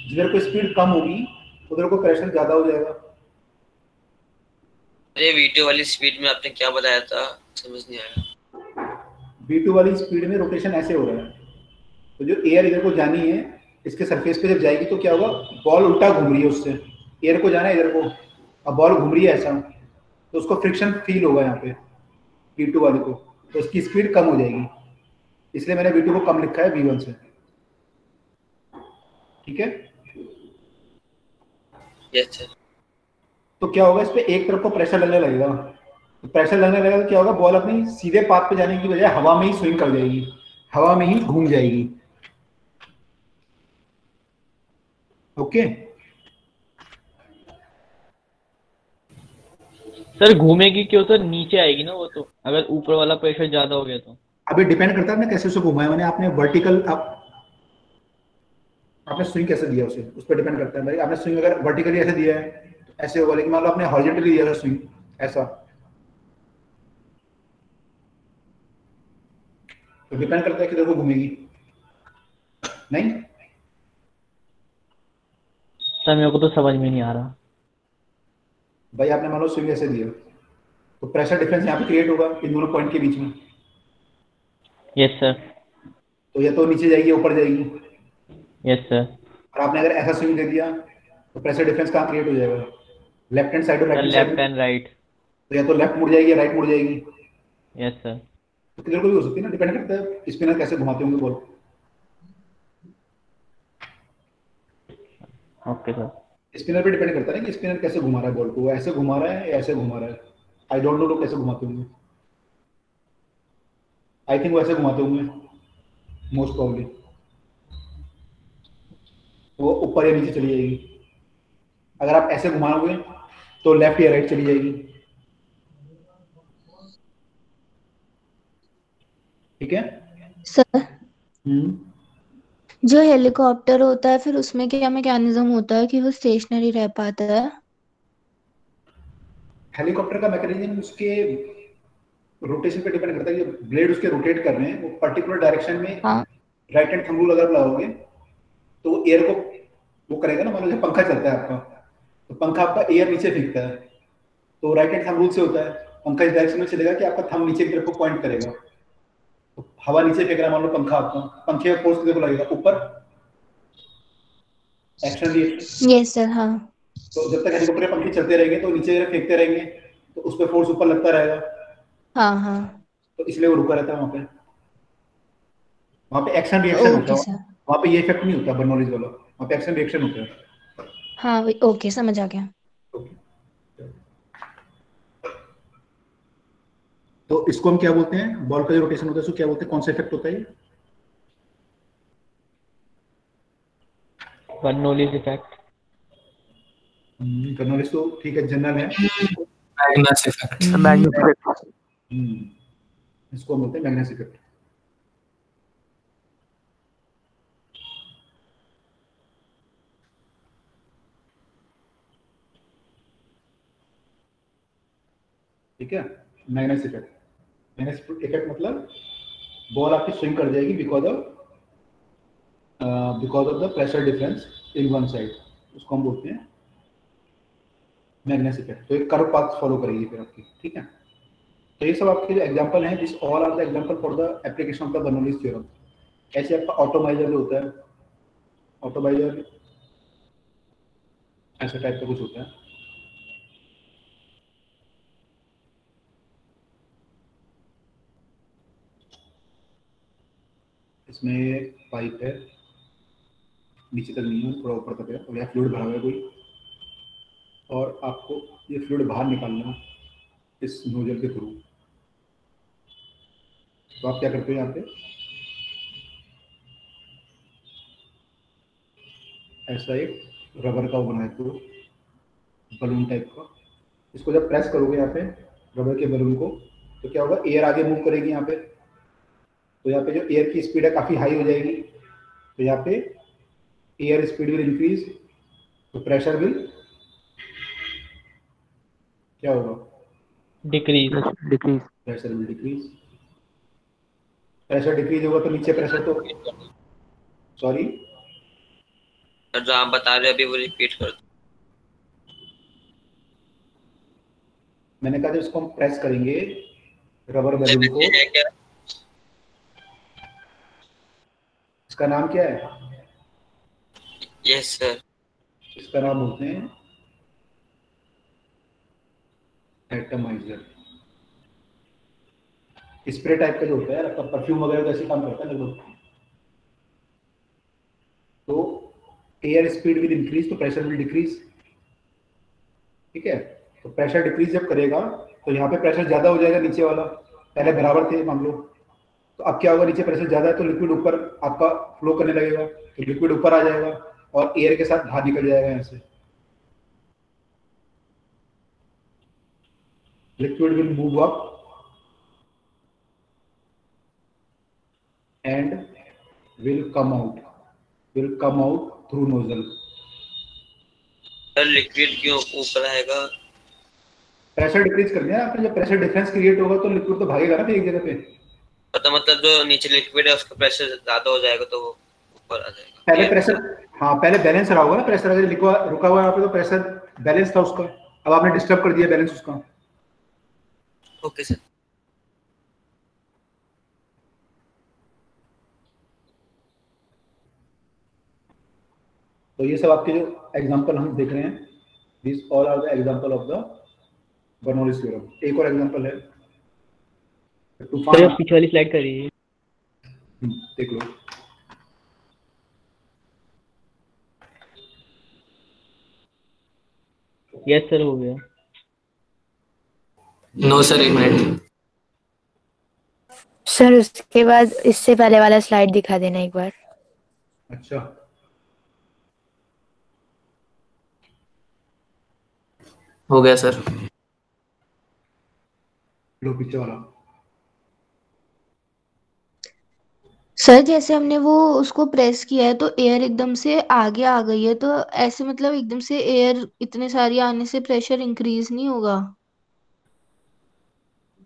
जिधर को स्पीड कम होगी उधर को प्रेशर ज्यादा हो जाएगा। अरे वीडियो वाली स्पीड में आपने क्या बताया था, समझ नहीं आया। V2 वाली स्पीड में रोटेशन ऐसे हो रहा है, तो जो एयर इधर को जानी है इसके सरफेस पे जब जाएगी तो क्या होगा, बॉल उल्टा घूम रही है, उससे एयर को जाना है इधर को, अब बॉल घूम रही है ऐसा, तो उसको फ्रिक्शन फील होगा यहाँ पे V2 वाली को, तो उसकी स्पीड कम हो जाएगी, इसलिए मैंने V2 को कम लिखा है V1 से। ठीक है, यस सर। तो क्या होगा, इस पे एक तरफ को प्रेशर लगने लगेगा, तो प्रेशर लगने लगेगा तो क्या होगा, बॉल अपनी सीधे पाथ पे जाने की बजाय हवा में ही स्विंग कर जाएगी, हवा में ही घूम जाएगी। ओके, सर घूमेगी क्यों सर, नीचे आएगी ना वो तो, अगर ऊपर वाला प्रेशर ज्यादा हो गया तो। अभी डिपेंड करता है ना कैसे उसे घुमाया मैंने, आपने वर्टिकल, आपने स्विंग कैसे दिया उसे, उस पर डिपेंड करता है भाई। आपने स्विंग अगर वर्टिकली ऐसे दिया है तो ऐसे होगा, लेकिन मान लो आपने हॉरिजॉन्टली दिया था स्विंग ऐसा, तो डिपेंड करता है किधर को घूमेगी। नहीं सर मेरे को तो समझ में नहीं आ रहा। भाई, आपने मान लो स्विंग ऐसे दिया तो प्रेशर डिफरेंस यहाँ पे क्रिएट होगा इन दोनों पॉइंट के बीच में, यस सर। तो या तो नीचे जाएगी या ऊपर जाएगी। Yes sir. और आपने अगर ऐसा स्विंग दे दिया तो प्रेशर डिफरेंस कहाँ क्रिएट हो जाएगा, लेफ्ट हैंड साइड और right hand left side, and right. तो या तो लेफ्ट मुड़ जाएगी या राइट मुड़ जाएगी, यस सर। तो किधर को भी हो सकती है ना, डिपेंड करता है स्पिनर कैसे घुमाते होंगे बॉल। Okay sir. स्पिनर पे डिपेंड करता है ना कि स्पिनर कैसे घुमा रहा है बॉल को, वो ऐसे घुमा रहा है या ऐसे घुमा रहा है। आई डोंट नो लोग कैसे घुमाते होंगे, आई थिंक वो ऐसे घुमाते होंगे मोस्ट प्रॉब्ली, वो ऊपर या नीचे चली जाएगी। अगर आप ऐसे घुमाओगे तो लेफ्ट या राइट चली जाएगी। ठीक है सर जो हेलीकॉप्टर होता है फिर उसमें क्या मैकेनिज्म होता है कि वो स्टेशनरी रह पाता है? हेलीकॉप्टर का मैकेनिज्म उसके रोटेशन पे डिपेंड करता है, जो ब्लेड उसके रोटेट कर रहे हैं वो पर्टिकुलर डायरेक्शन में। हाँ राइट हैंड थंब रूल अगर लगाओगे तो एयर को वो करेगा ना, मान लो पंखा चलता है आपका, तो पंखा आपका एयर नीचे फेंकता है, तो राइट हैंड थंब रूल से होता है, पंखा इस डायरेक्शन में चलेगा कि आपका थंब नीचे की तरफ को पॉइंट करेगा, तो हवा नीचे फेंक रहा है मान लो पंखा आपका, पंखे का फोर्स किधर को लगेगा, ऊपर, एक्शन रिएक्शन। Yes sir. हाँ तो जब तक हेलीकॉप्टर के पंखे चलते रहेंगे तो नीचे फेंकते रहेंगे, तो उस पर फोर्स ऊपर लगता रहेगा, हाँ हाँ। तो इसलिए वो रुका रहता है वहां पे एक्शन रिएक्शन होता ओके है, सर। वहां पे ये इफेक्ट नहीं होता बर्नौलीज वाला, वहां पे एक्शन रिएक्शन होता है। हाँ ओके, समझ आ गया। तो इसको हम क्या बोलते हैं, बॉल का जो रोटेशन होता है उसको क्या बोलते हैं, कौन सा इफेक्ट होता है? Bernoulli's effect. बर्नौलीज तो ठीक है, जनरल है। Magnus effect. इसको हम बोलते हैं मैग्नस इफेक्ट। ठीक है, मैग्नस इफेक्ट। मैग्नस इफेक्ट मतलब बॉल आपकी स्विंग कर जाएगी because of the pressure difference in one side, उसको हम बोलते हैं मैग्नस इफेक्ट। तो एक कर्व पाथ फॉलो करेगी फिर आपकी। ठीक है, तो ये सब आपके जो एग्जांपल हैं, this all are the example for the application of the Bernoulli's theorem. ऐसे आपका ऑटोमाइजर जो होता है, ऑटोमाइजर ऐसा टाइप का कुछ होता है, इसमें पाइप है, नीचे तक नहीं है, थोड़ा ऊपर तक है, और यहाँ फ्लूइड भरा हुआ है कोई, और आपको ये फ्लूइड बाहर निकालना इस नोजल के थ्रू। तो आप क्या करते हो, यहाँ पे ऐसा एक रबर का वो बनाए तो बलून टाइप का, इसको जब प्रेस करोगे यहाँ पे रबर के बलून को, तो क्या होगा, एयर आगे मूव करेगी यहाँ पे, तो यहाँ पे जो एयर की स्पीड है काफ़ी हाई हो जाएगी, तो यहाँ पे एयर स्पीड विल इंक्रीज, तो प्रेशर विल क्या होगा, decrease. Pressure will decrease. Pressure decrease होगा तो नीचे प्रेशर तो, सॉरी जो आप बता रहे हो अभी वो रिपीट कर दो। मैंने कहा जब इसको हम प्रेस करेंगे रबर बैलून को, है क्या? इसका नाम क्या है? Yes sir. इसका नाम बोलते हैं एटमाइजर। स्प्रे टाइप का जो होता है आपका परफ्यूम वगैरह का ऐसे काम करता है लगभग। तो एयर स्पीड विल इंक्रीज तो प्रेशर विल डिक्रीज। ठीक है, तो प्रेशर डिक्रीज जब करेगा तो यहाँ पे प्रेशर ज्यादा हो जाएगा, नीचे वाला पहले बराबर थे मान लो, तो अब क्या होगा, नीचे प्रेशर ज्यादा है तो लिक्विड ऊपर आपका फ्लो करने लगेगा, तो लिक्विड ऊपर आ जाएगा और एयर के साथ बाहर निकल जाएगा यहाँ से। Liquid will move up and will come out through nozzle. Sir liquid क्यों ऊपर आएगा? प्रेशर डिक्रीज कर दिया आपने, जब प्रेशर डिफरेंस क्रिएट होगा तो लिक्विड तो भागेगा ना फिर एक जगह पे। तो मतलब जो नीचे लिक्विड है उसका प्रेशर ज्यादा हो जाएगा तो वो ऊपर आ जाएगा। पहले प्रेशर, हाँ पहले बैलेंस रहा होगा ना प्रेशर, अगर रुका हुआ है यहाँ पे तो प्रेशर बैलेंस था उसका, अब आपने डिस्टर्ब कर दिया बैलेंस उसका। Okay sir. तो ये सब आपके जो एग्जांपल हम देख रहे हैं, this all are the example of the Bernoulli's theorem. एक और एग्जांपल है तूफान। सर पीछे वाली स्लाइड करिए। देख लो। यस सर हो गया। नो सर, एक मिनट। सर उसके बाद इससे पहले वाला स्लाइड दिखा देना एक बार। अच्छा, हो गया सर। लो पीछे वाला। सर जैसे हमने वो उसको प्रेस किया है तो एयर एकदम से आगे आ गई है, तो ऐसे मतलब एकदम से एयर इतने सारी आने से प्रेशर इंक्रीज नहीं होगा?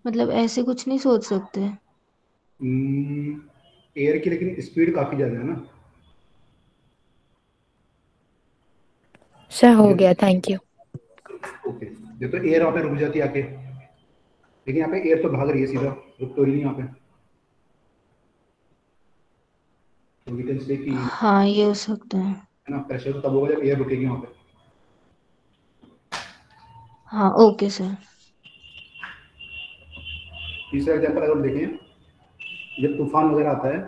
मतलब ऐसे कुछ नहीं सोच सकते? एयर की लेकिन स्पीड काफी ज्यादा है ना। सर हो गया, थैंक यू। ओके, ये तो एयर वहाँ पे रुक जाती है आके, लेकिन यहाँ पे एयर तो भाग रही है सीधा, रुक तो रही नहीं यहाँ पे। तो वी कैन से कि हाँ ये हो सकता है। ना प्रेशर तो तब होगा जब एयर रुकेगी वहाँ पे। हाँ ओके सर। तीसरा एग्जाम्पल अगर हम देखें, जब तूफान वगैरह आता है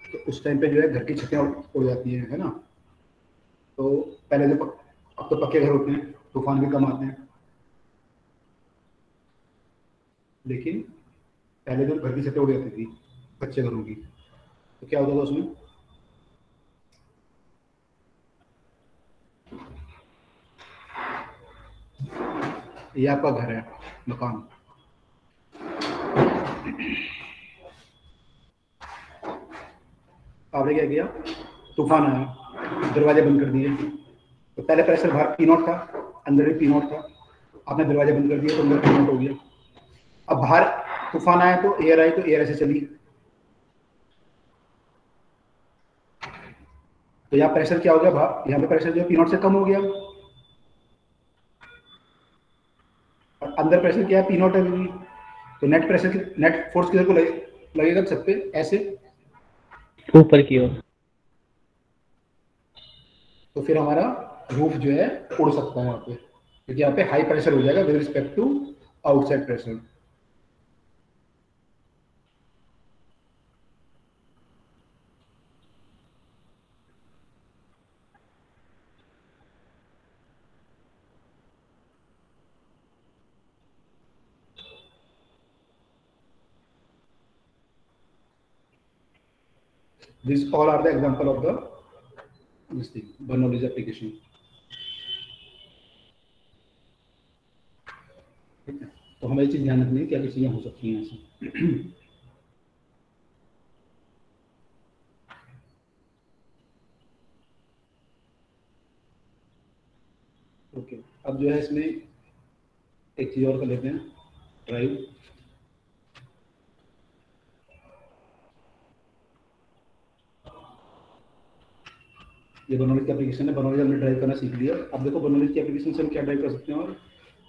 तो उस टाइम पे जो है घर की छतें उड़ जाती है ना। तो पहले जो अब तो पक्के घर होते हैं, तूफान भी कम आते हैं, लेकिन पहले जो घर की छतें उड़ जाती थी कच्चे घरों की, तो क्या होता था उसमें, ये आपका घर है, मकान, आपने क्या किया, तूफान आया, दरवाजे बंद कर दिए, तो पहले प्रेशर बाहर पी नॉट था, अंदर भी पी नॉट था, आपने दरवाजे बंद कर दिए तो अंदर पी नॉट हो गया। अब बाहर तूफान आया तो एयर आई, तो एयर ऐसे चली, तो यहाँ प्रेशर क्या हो गया, बाहर यहाँ पे प्रेशर जो पी नॉट से कम हो गया, और अंदर प्रेशर क्या है, पी नॉट है अभी भी। तो नेट प्रेशर, नेट फोर्स किधर को लगेगा छत पे, ऐसे ऊपर की ओर। तो फिर हमारा रूफ जो है उड़ सकता है यहाँ पे, क्योंकि यहाँ पे हाई प्रेशर हो जाएगा with respect to outside pressure. These all are the example of the this thing, Bernoulli's application. तो हमें ये चीज ध्यान रखनी है, क्या क्या चीजें हो सकती हैं ऐसे। ओके, अब जो है इसमें एक चीज और कर लेते हैं, ड्राइव। ये बर्नौलीज की एप्लीकेशन है, बर्नौलीज हमने ड्राइव करना सीख लिया। अब देखो बर्नौलीज की एप्लीकेशन से हम क्या ड्राइव कर सकते हैं, और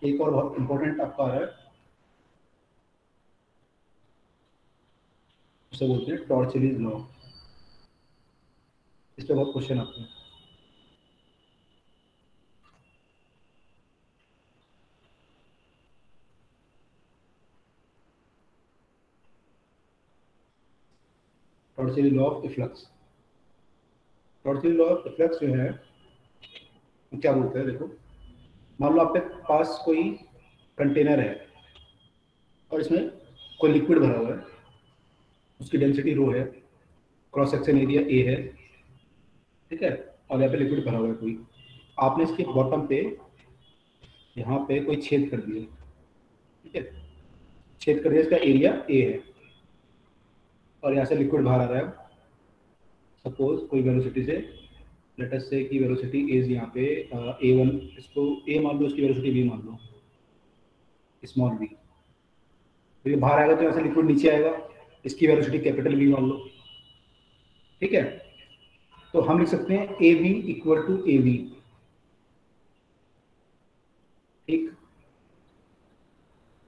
एक और बहुत इंपॉर्टेंट आपका आ रहा है, इसे बोलते हैं टॉर्चलीज लॉ। इस पे बहुत क्वेश्चन आते हैं। Torricelli law of efflux. Torricelli law of efflux जो है क्या बोलते हैं, देखो मान लो आपके पास कोई कंटेनर है और इसमें कोई लिक्विड भरा हुआ है, उसकी डेंसिटी रो है, क्रॉस सेक्शन एरिया ए है, ठीक है, और यहाँ पे लिक्विड भरा हुआ है कोई। आपने इसके बॉटम पे यहाँ पे कोई छेद कर दिया, ठीक है, छेद कर दिया, इसका एरिया ए है और यहाँ से लिक्विड बाहर आ रहा है। सपोज कोई वेलोसिटी से, लेट अस से कि वेलोसिटी इज यहाँ पे a1, इसको a मान लो, इसकी वेलोसिटी b मान लो, स्मॉल b। तो ये बाहर आएगा तो यहाँ से लिक्विड नीचे आएगा, इसकी वेलोसिटी कैपिटल B मान लो, ठीक है। तो हम लिख सकते हैं AB इक्वल टू AV, ठीक।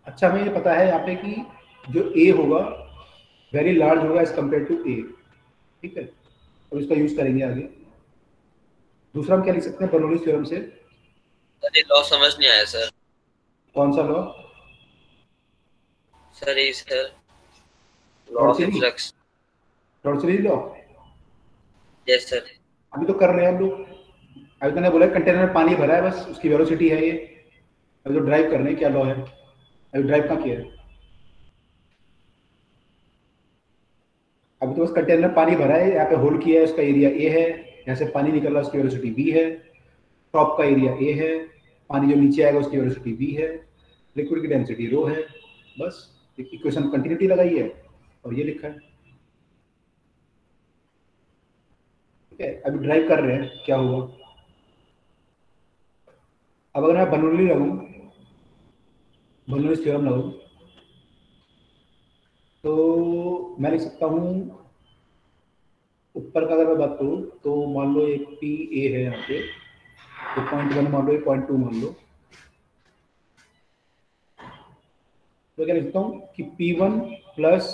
अच्छा, हमें ये पता है यहाँ पे कि जो A होगा वेरी लार्ज होगा एज कम्पेयर टू A, ठीक है। अब इसका यूज करेंगे आगे। दूसरा हम क्या लिख सकते हैं बर्नौलीज थ्योरम से? सर ये लॉ समझ नहीं आया सर। कौन सा लॉ? सर ये sir law of efflux. Torricelli law? Yes sir. अभी तो कर रहे हैं हम लोग। अभी तो मैंने बोला कंटेनर में पानी भरा है, बस उसकी वेलोसिटी है ये। अभी तो ड्राइव कर रहे हैं, क्या लॉ है? अभी ड्राइव कहाँ किया है? अभी तो बस कंटेनर में पानी भरा है, यहाँ पे होल किया है, उसका एरिया ए है, यहाँ से पानी निकल रहा है, उसकी वेलोसिटी बी है, टॉप का एरिया ए है, पानी जो नीचे आएगा उसकी वेलोसिटी बी है, लिक्विड की डेंसिटी रो है। बस इक्वेशन कंटिन्यूटी लगाई है और ये लिखा है, ठीक है। अभी ड्राइव कर रहे हैं, क्या हुआ? अब अगर मैं बर्नौली लगूं, बर्नौलीज थ्योरम लगूं, तो मैं लिख सकता हूँ ऊपर का अगर मैं बात करूँ तो मान लो एक पी ए है यहाँ पे, तो 0.1 मान लो, 0.2 मान लो, तो क्या लिख सकता हूँ कि P1 plus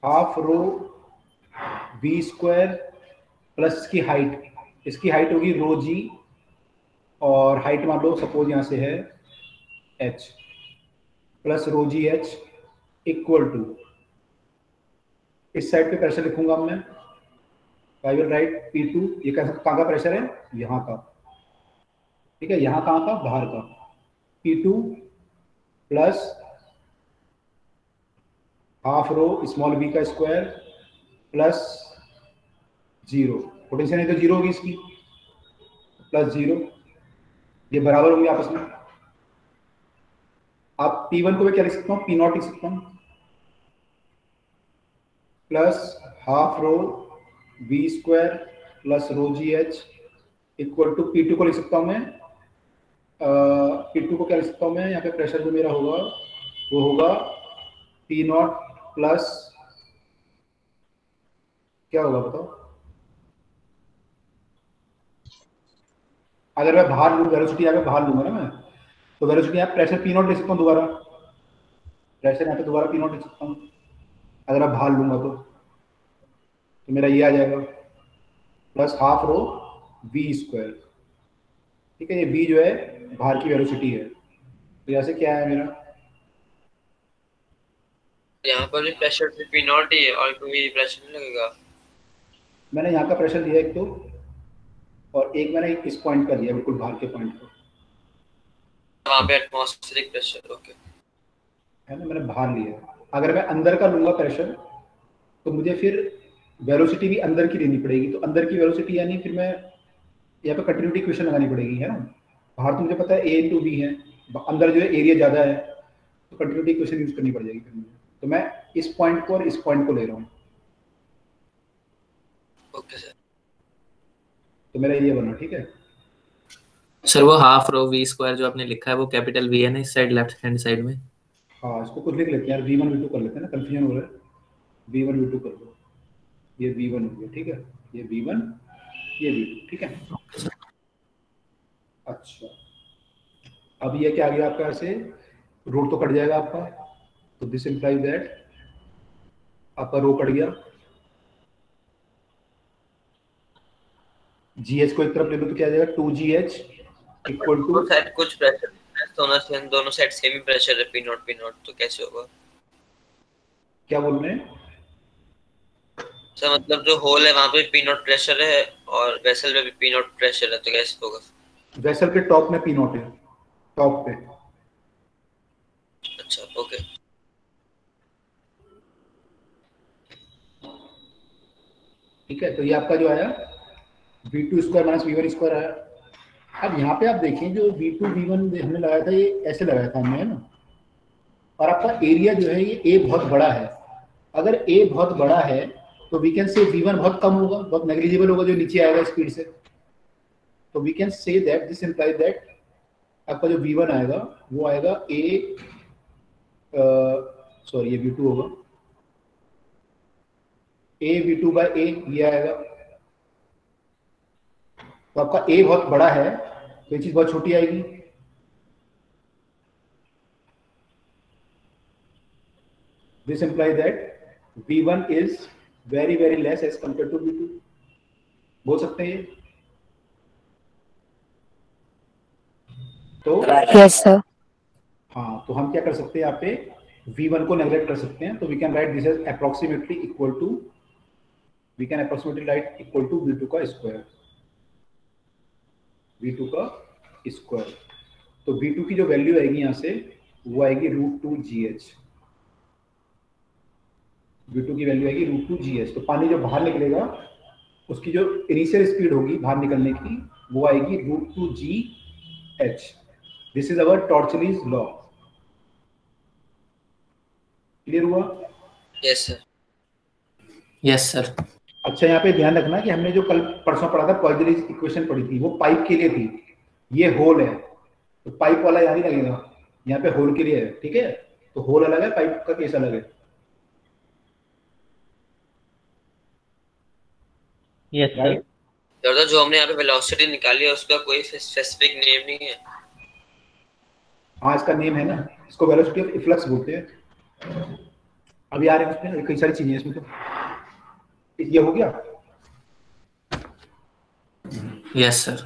half rho V square plus इसकी हाइट होगी रो जी, और हाइट मान लो सपोज यहाँ से है h, plus rho G h equal to, इस साइड पे प्रेशर लिखूंगा मैं, आई विल राइट P2। ये कहाँ का प्रेशर है? यहाँ का, ठीक है। यहाँ कहाँ का? बाहर का। P2 प्लस हाफ रो स्मॉल b का स्क्वायर प्लस 0, पोटेंशियल नहीं तो 0 होगी इसकी, प्लस 0, ये बराबर होंगे आपस में। आप P1 को मैं क्या लिख सकता हूँ? P0 लिख सकता हूँ, plus half rho V square plus rho ji H equal to P2 को लिख सकता हूँ मैं, P2 को क्या लिख सकता हूँ मैं? यहाँ पे प्रेशर जो मेरा होगा वो होगा P0 प्लस क्या होगा बताओ? अगर मैं बाहर लूँ, वेलोसिटी यहाँ पे बाहर लूंगा ना मैं, तो वेलोसिटी यहाँ प्रेशर P0 लिख सकता हूँ, दोबारा प्रेशर यहाँ पे दोबारा P0 लिख सकता हूँ। अगर मैं बाहर लूंगा तो मेरा ये आ जाएगा plus half rho V square, ठीक है। ये V जो है बाहर की वेलोसिटी है, तो यहाँ से क्या है मेरा? यहाँ पर भी प्रेशर P0 ही है और कोई प्रेशर नहीं लगेगा। मैंने यहाँ का प्रेशर दिया एक तो, और एक मैंने इस पॉइंट का दिया, बिल्कुल बाहर के पॉइंट पर, वहाँ पे एटमॉस्फेरिक प्रेशर, ओके है ना, मैंने बाहर लिया। अगर मैं अंदर का लूंगा प्रेशर, तो मुझे फिर वेलोसिटी भी अंदर की लेनी पड़ेगी, तो अंदर की वेलोसिटी यानी फिर मैं यहाँ पे कंटिन्यूटी इक्वेशन लगानी पड़ेगी, है ना। बाहर तो मुझे पता है A इंटू बी है, अंदर जो है एरिया ज़्यादा है, तो कंटिन्यूटी इक्वेशन यूज करनी पड़ जाएगी फिर मुझे। तो मैं इस पॉइंट को और इस पॉइंट को ले रहा हूँ, ओके सर। तो मेरा ये बना, ठीक है सर वो हाफ रो V स्क्वायर जो आपने लिखा है वो कैपिटल V है ना, इस साइड लेफ्ट हैंड साइड में? हाँ, इसको कुछ लिख लेते हैं यार, V1 V2 कर लेते हैं ना, कंफ्यूजन हो रहा है। V1 V2 कर दो, ये V1 हो गया, ठीक है, ये V1, ये V2, ठीक है। अच्छा, अब ये क्या आ गया आपका? ऐसे रूट तो कट जाएगा आपका, तो दिस इंप्लाइज दैट आपका रो कट गया। GH को एक तरफ ले लो तो क्या आ जाएगा 2GH इक्वल टू, दोनों साइड कुछ प्रेशर होना चाहिए, दोनों साइड सेम ही प्रेशर है P नॉट तो कैसे होगा? क्या बोल रहे हैं सर मतलब जो होल है वहां पे P नॉट प्रेशर है और वेसल में भी P नॉट प्रेशर है, तो कैसे होगा? वेसल के टॉप में P नॉट है, टॉप पे। अच्छा ओके। ठीक है, तो ये आपका जो आया V2 square minus V1 square आया। अब यहाँ पे आप देखें जो V2 V1 हमने लगाया था ये ऐसे लगाया था हमने, है ना, और आपका एरिया जो है ये A बहुत बड़ा है। अगर A बहुत बड़ा है तो वी कैन से V1 बहुत कम होगा, बहुत नेग्लिजिबल होगा जो नीचे आएगा स्पीड से। तो we can say that this imply that आपका जो V1 आएगा वो आएगा A, सॉरी ये V2 होगा, A V2 बाय A ये आएगा। तो आपका A बहुत बड़ा है तो ये चीज बहुत छोटी आएगी। This implies that V1 is very very less as compared to V2, बोल सकते हैं ये। तो यस सर। हाँ, तो हम क्या कर सकते हैं यहाँ पे V1 को नेगलेक्ट कर सकते हैं। तो we can write this as approximately equal to, we can approximately write equal to V2 का स्क्वायर, V2 का स्क्वायर। तो V2 की जो वैल्यू आएगी यहाँ से वो आएगी √2GH, V2 की वैल्यू आएगी √2GH। तो पानी जो बाहर निकलेगा उसकी जो इनिशियल स्पीड होगी बाहर निकलने की वो आएगी √2GH। This is our Torricelli's law. Clear हुआ? Yes sir. Yes sir. अच्छा, यहाँ पे ध्यान रखना कि हमने जो कल परसों पढ़ा था पॉइजरीज इक्वेशन पढ़ी थी वो पाइप के लिए थी, ये होल है तो पाइप वाला यहाँ नहीं लगेगा, यहाँ पे होल के लिए है। ठीक है, तो होल अलग है, पाइप का केस अलग है। Yes sir. दादा जो हमने यहाँ पे वेलोसिटी निकाली है उसका कोई स्पेसिफिक नेम नहीं है? हाँ, इसका नेम है ना, इसको वेलोसिटी ऑफ इफ्लक्स बोलते हैं। अभी आ रहे हैं उसमें कई सारी चीजें इसमें। तो ये हो गया। Yes sir.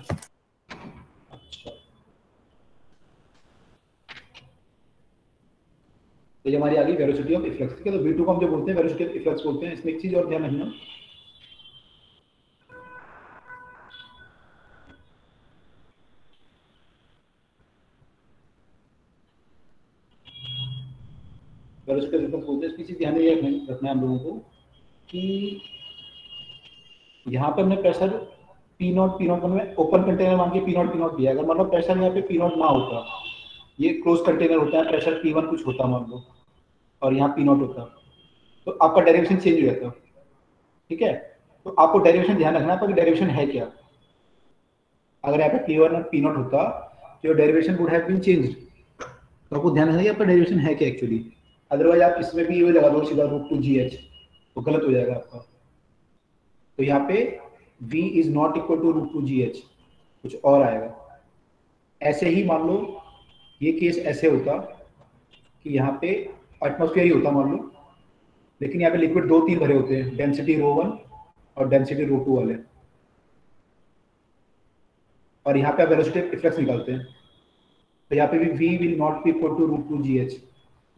तो ये हमारी आ गई वेलोसिटी ऑफ इफ्लक्स। ठीक है, तो V2 को हम जो बोलते हैं वेलोसिटी ऑफ इफ्लक्स बोलते हैं। इसमें एक चीज और ध्यान रखना, वेलोसिटी ऑफ इफ्लक्स बोलते हैं। इसकी चीज ध्यान ये रखना है हम लोगों को कि यहाँ पे हमने प्रेशर P0 में ओपन कंटेनर मान के P0 दिया। अगर मतलब प्रेशर यहाँ पे P0 ना होता, ये क्लोज कंटेनर होता है, प्रेशर P1 कुछ होता मान लो और यहाँ P0 होता, तो आपका डेरिवेशन चेंज हो जाता। ठीक है, तो आपको डेरिवेशन ध्यान रखना है कि डेरिवेशन है क्या। अगर यहाँ पे P1 और P0 होता तो derivation would have been changed. तो आपको ध्यान रखना है आपका डेरिवेशन है क्या एक्चुअली। अदरवाइज आप इसमें भी ये लगा दो सीधा √2GH तो गलत हो जाएगा आपका। तो यहाँ पे V is not equal to √2GH, कुछ और आएगा। ऐसे ही मान लो ये केस ऐसे होता कि यहाँ पे एटमॉस्फेयर ही होता मान लो, लेकिन यहाँ पे लिक्विड 2-3 भरे होते हैं, डेंसिटी ρ1 और डेंसिटी ρ2 वाले, और यहाँ पे आप वेलोसिटी ऑफ इफ्लक्स निकालते हैं। तो यहाँ पे भी V will not be equal to √2GH,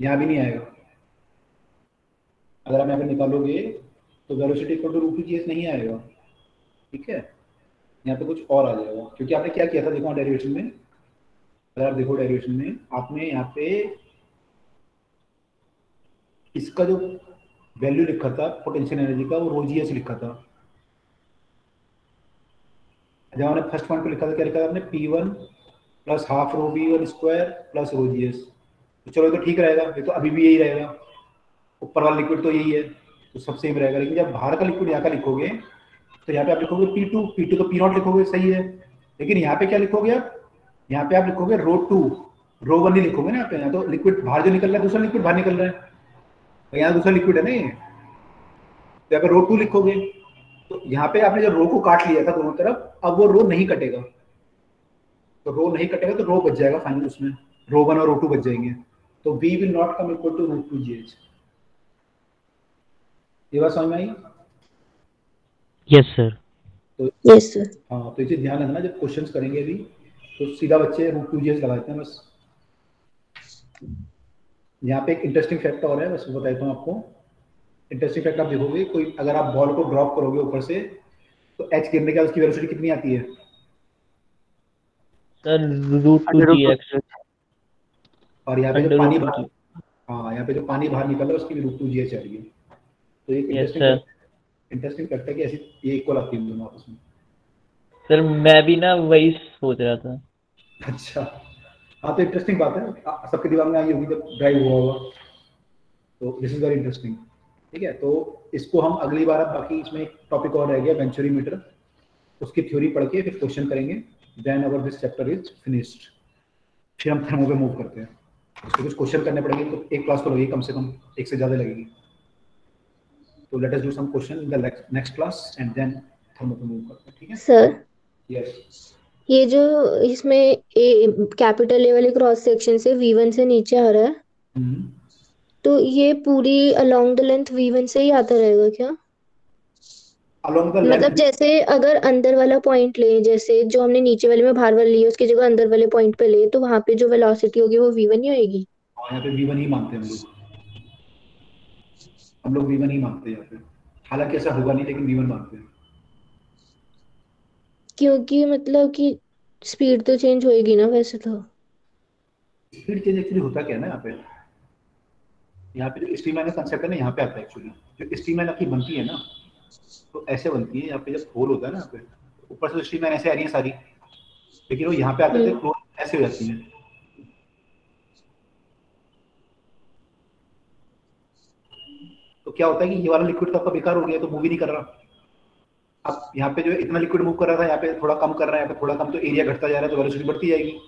यहाँ भी नहीं आएगा। अगर आप यहाँ पे निकालोगे तो वेलोसिटी इक्वल टू √2GH नहीं आएगा। ठीक है, यहाँ पे कुछ और आ जाएगा, क्योंकि आपने क्या किया था देखो डेरिवेशन में। अगर आप देखो डेरिवेशन में आपने यहाँ पे इसका जो वैल्यू लिखा था पोटेंशियल एनर्जी का वो √GH लिखा था। जब हमने फर्स्ट पॉइंट को लिखा था क्या लिखा था आपने P1 plus half √V1 square plus √GH। तो चलो ये तो ठीक रहेगा, ये तो अभी भी यही रहेगा, ऊपर वाला लिक्विड तो यही है तो सब सेम रहेगा। लेकिन जब बाहर का लिक्विड यहाँ का लिखोगे तो यहाँ पे आप लिखोगे P2 तो P0 लिखोगे, सही है। लेकिन यहाँ पे क्या लिखोगे आप, यहाँ पे आप लिखोगे √2, √1 नहीं लिखोगे ना। यहाँ तो लिक्विड बाहर जो निकल रहा है दूसरा लिक्विड बाहर निकल रहा है, तो यहाँ दूसरा लिक्विड है ना ये, तो यहाँ पे √2 लिखोगे। तो यहाँ पे आपने जो रो को काट लिया था दोनों तरफ, अब वो रो नहीं कटेगा। तो रो नहीं कटेगा तो रो बच जाएगा फाइनल, उसमें ρ1 और √2 बच जाएंगे। तो V will not come equal to √2GH। ये बात समझ में आई? Yes sir. Yes sir. हाँ, तो ये चीज़ ध्यान रखना, जब क्वेश्चंस करेंगे अभी तो सीधा बच्चे √2gs लगाते हैं बस। यहाँ पे एक इंटरेस्टिंग फैक्ट और है, बस वो बताता हूँ आपको। इंटरेस्टिंग फैक्ट आप देखोगे, कोई अगर आप बॉल को ड्रॉप करोगे ऊपर से तो एच गिरने के बाद उसकी वेलोसिटी कितनी आती है? Sir √2gx। और यहाँ पे जो पानी √2g। बाहर, हाँ यहाँ पे जो पानी बाहर निकल रहा है उसकी भी √2gs आ रही है। तो ये यस सर। इंटरेस्टिंग फैक्ट है कि ऐसी ये इक्वल आती है दोनों आपस में। सर मैं भी ना वही सोच रहा था। अच्छा, हाँ तो इंटरेस्टिंग बात है, सबके दिमाग में आई होगी जब ड्राइव हुआ होगा, तो दिस इज वेरी इंटरेस्टिंग। ठीक है, तो इसको हम अगली बार, अब बाकी इसमें एक टॉपिक और रह गया वेंचुरीमीटर, उसकी थ्योरी पढ़ के फिर क्वेश्चन करेंगे, then our this chapter is finished. फिर हम थर्मो पे मूव करते हैं, उसको कुछ क्वेश्चन करने पड़ेंगे, तो एक क्लास तो लगेगी, कम से कम एक से ज़्यादा लगेगी। तो let us do some question in the next class and then thermo पे मूव करते हैं। ठीक है सर, यस। ये जो इसमें कैपिटल ए वाले क्रॉस सेक्शन से V1 से नीचे आ रहा है, तो ये पूरी अलोंग द लेंथ V1 से ही आता रहेगा क्या? अलोंग द मतलब लेंथ, जैसे अगर अंदर वाला पॉइंट ले, जैसे जो हमने नीचे वाले में बाहर वाले लिए उसकी जगह अंदर वाले पॉइंट पे ले, तो वहां पे जो वेलोसिटी होगी वो V1 ही होगी? यहाँ पे V1 ही मानते हैं हम लोग V1 ही मानते हैं यहाँ पे, हालांकि ऐसा होगा नहीं लेकिन V1 मानते हैं। क्योंकि मतलब कि स्पीड तो चेंज होएगी ना वैसे तो। स्पीड चेंज एक्चुअली होता क्या है ना, यहाँ पे जो स्ट्रीमलाइन का कंसेप्ट है ना, यहाँ पे आता है एक्चुअली। जो स्ट्रीमलाइन आपकी बनती है ना, तो ऐसे बनती है, यहाँ पे जब होल होता है ना, यहाँ पे ऊपर से स्ट्रीमलाइन ऐसे आ रही है सारी, लेकिन वो यहाँ पे आते थे क्लोज ऐसे हो जाती है। तो क्या होता है कि ये वाला लिक्विड तो आपका बेकार हो गया, तो मूव ही नहीं कर रहा। अब यहाँ पे जो इतना लिक्विड मूव कर रहा था, यहाँ पे थोड़ा कम कर रहा है, यहाँ पे थोड़ा कम, तो एरिया घटता जा रहा है, तो वेलोसिटी बढ़ती जाएगी।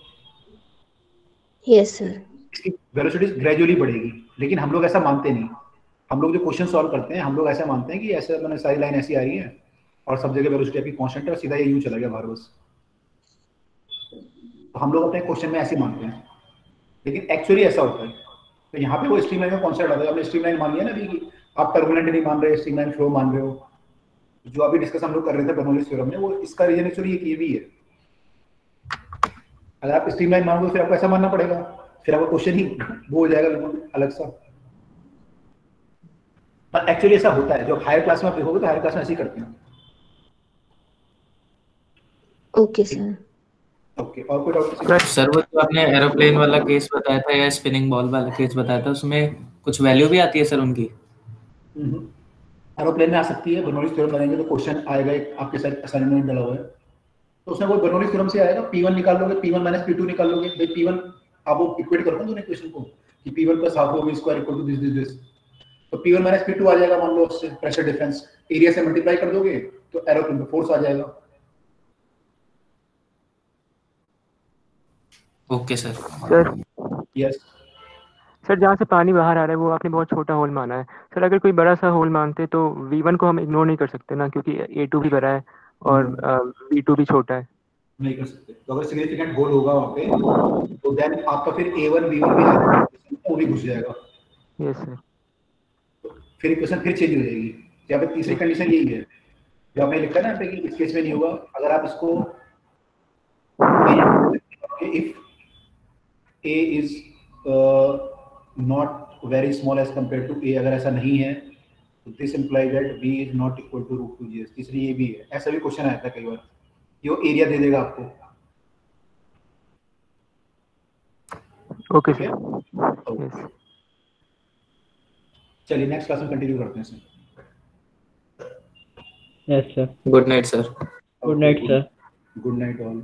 Yes sir. इसकी वेलोसिटी ग्रेजुअली बढ़ेगी, लेकिन हम लोग ऐसा मानते नहीं। हम लोग जो क्वेश्चन सॉल्व करते हैं, हम लोग ऐसा मानते हैं कि ऐसे मैंने सारी लाइन ऐसी आ रही है और सब जगह वेलोसिटी आपकी कांस्टेंट है और सीधा ये यूं चला गया बाहर बस। तो हम लोग अपने क्वेश्चन में ऐसे मानते हैं, लेकिन एक्चुअली ऐसा होता है। तो यहाँ पे वो स्ट्रीमलाइन का कॉन्सेप्ट आता है। आपने स्ट्रीमलाइन मान लिया ना अभी कि आप टर्बुलेंट नहीं मान रहे, स्ट्रीमलाइन फ्लो मान रहे हो। जो अभी डिस्कस हम लोग कर रहे थे बर्नौलीज थ्योरम में, वो इसका रीजन एक्चुअली ये भी है। अगर आप स्ट्रीमलाइन मानोगे फिर आपको ऐसा मानना पड़ेगा, फिर आपका क्वेश्चन ही वो हो जाएगा बिल्कुल अलग सा। पर एक्चुअली ऐसा होता है, जब हायर क्लास में आप देखोगे तो हायर क्लास में ऐसे ही करते हैं। Okay sir. ओके, और कोई डाउट? सर वो जो आपने एरोप्लेन वाला केस बताया था या स्पिनिंग बॉल वाला केस बताया था, उसमें कुछ वैल्यू भी आती है सर उनकी? एरोप्लेन में आ सकती है। बर्नौलीज थ्योरम बनाएंगे तो क्वेश्चन आएगा, एक आपके साथ असाइनमेंट में डला हुआ है, तो उसमें वो बर्नौलीज थ्योरम से आएगा। P1 निकाल लोगे, P1 माइनस P2 निकाल लोगे। भाई P1 आप वो इक्वेट करो ना दोनों इक्वेशन को, कि P1 plus half V square equal to this, तो P1 माइनस P2 आ जाएगा, मान लो उससे प्रेशर डिफरेंस, एरिया से मल्टीप्लाई कर दोगे तो एरोप्लेन पे फोर्स आ जाएगा। Okay sir. Sir yes sir, जहाँ से पानी बाहर आ रहा है वो आपने बहुत छोटा होल माना है। सर अगर कोई बड़ा सा होल मानते तो V1 को हम इग्नोर नहीं कर सकते ना, क्योंकि A2 भी बड़ा है और V2 भी छोटा है। नहीं कर सकते। तो अगर सिग्निफिकेंट होल होगा वहाँ पे तो देन आपका फिर A1 V1 भी वो भी घुस जाएगा। Yes sir. फिर इक्वेशन फिर चेंज हो जाएगी। यहाँ पे तीसरी कंडीशन यही है जो आपने लिखा है ना यहाँ पे कि इस केस में नहीं होगा। अगर आप इसको if A is not very small as compared to A, अगर ऐसा नहीं है तो this implies that B is not equal to √2gs। तीसरी ये भी है, ऐसा भी क्वेश्चन आया था कई बार, ये एरिया दे देगा आपको। Okay sir. यस। चलिए नेक्स्ट क्लास में कंटिन्यू करते हैं sir. Yes sir. Good night sir. Good night sir. Good night all.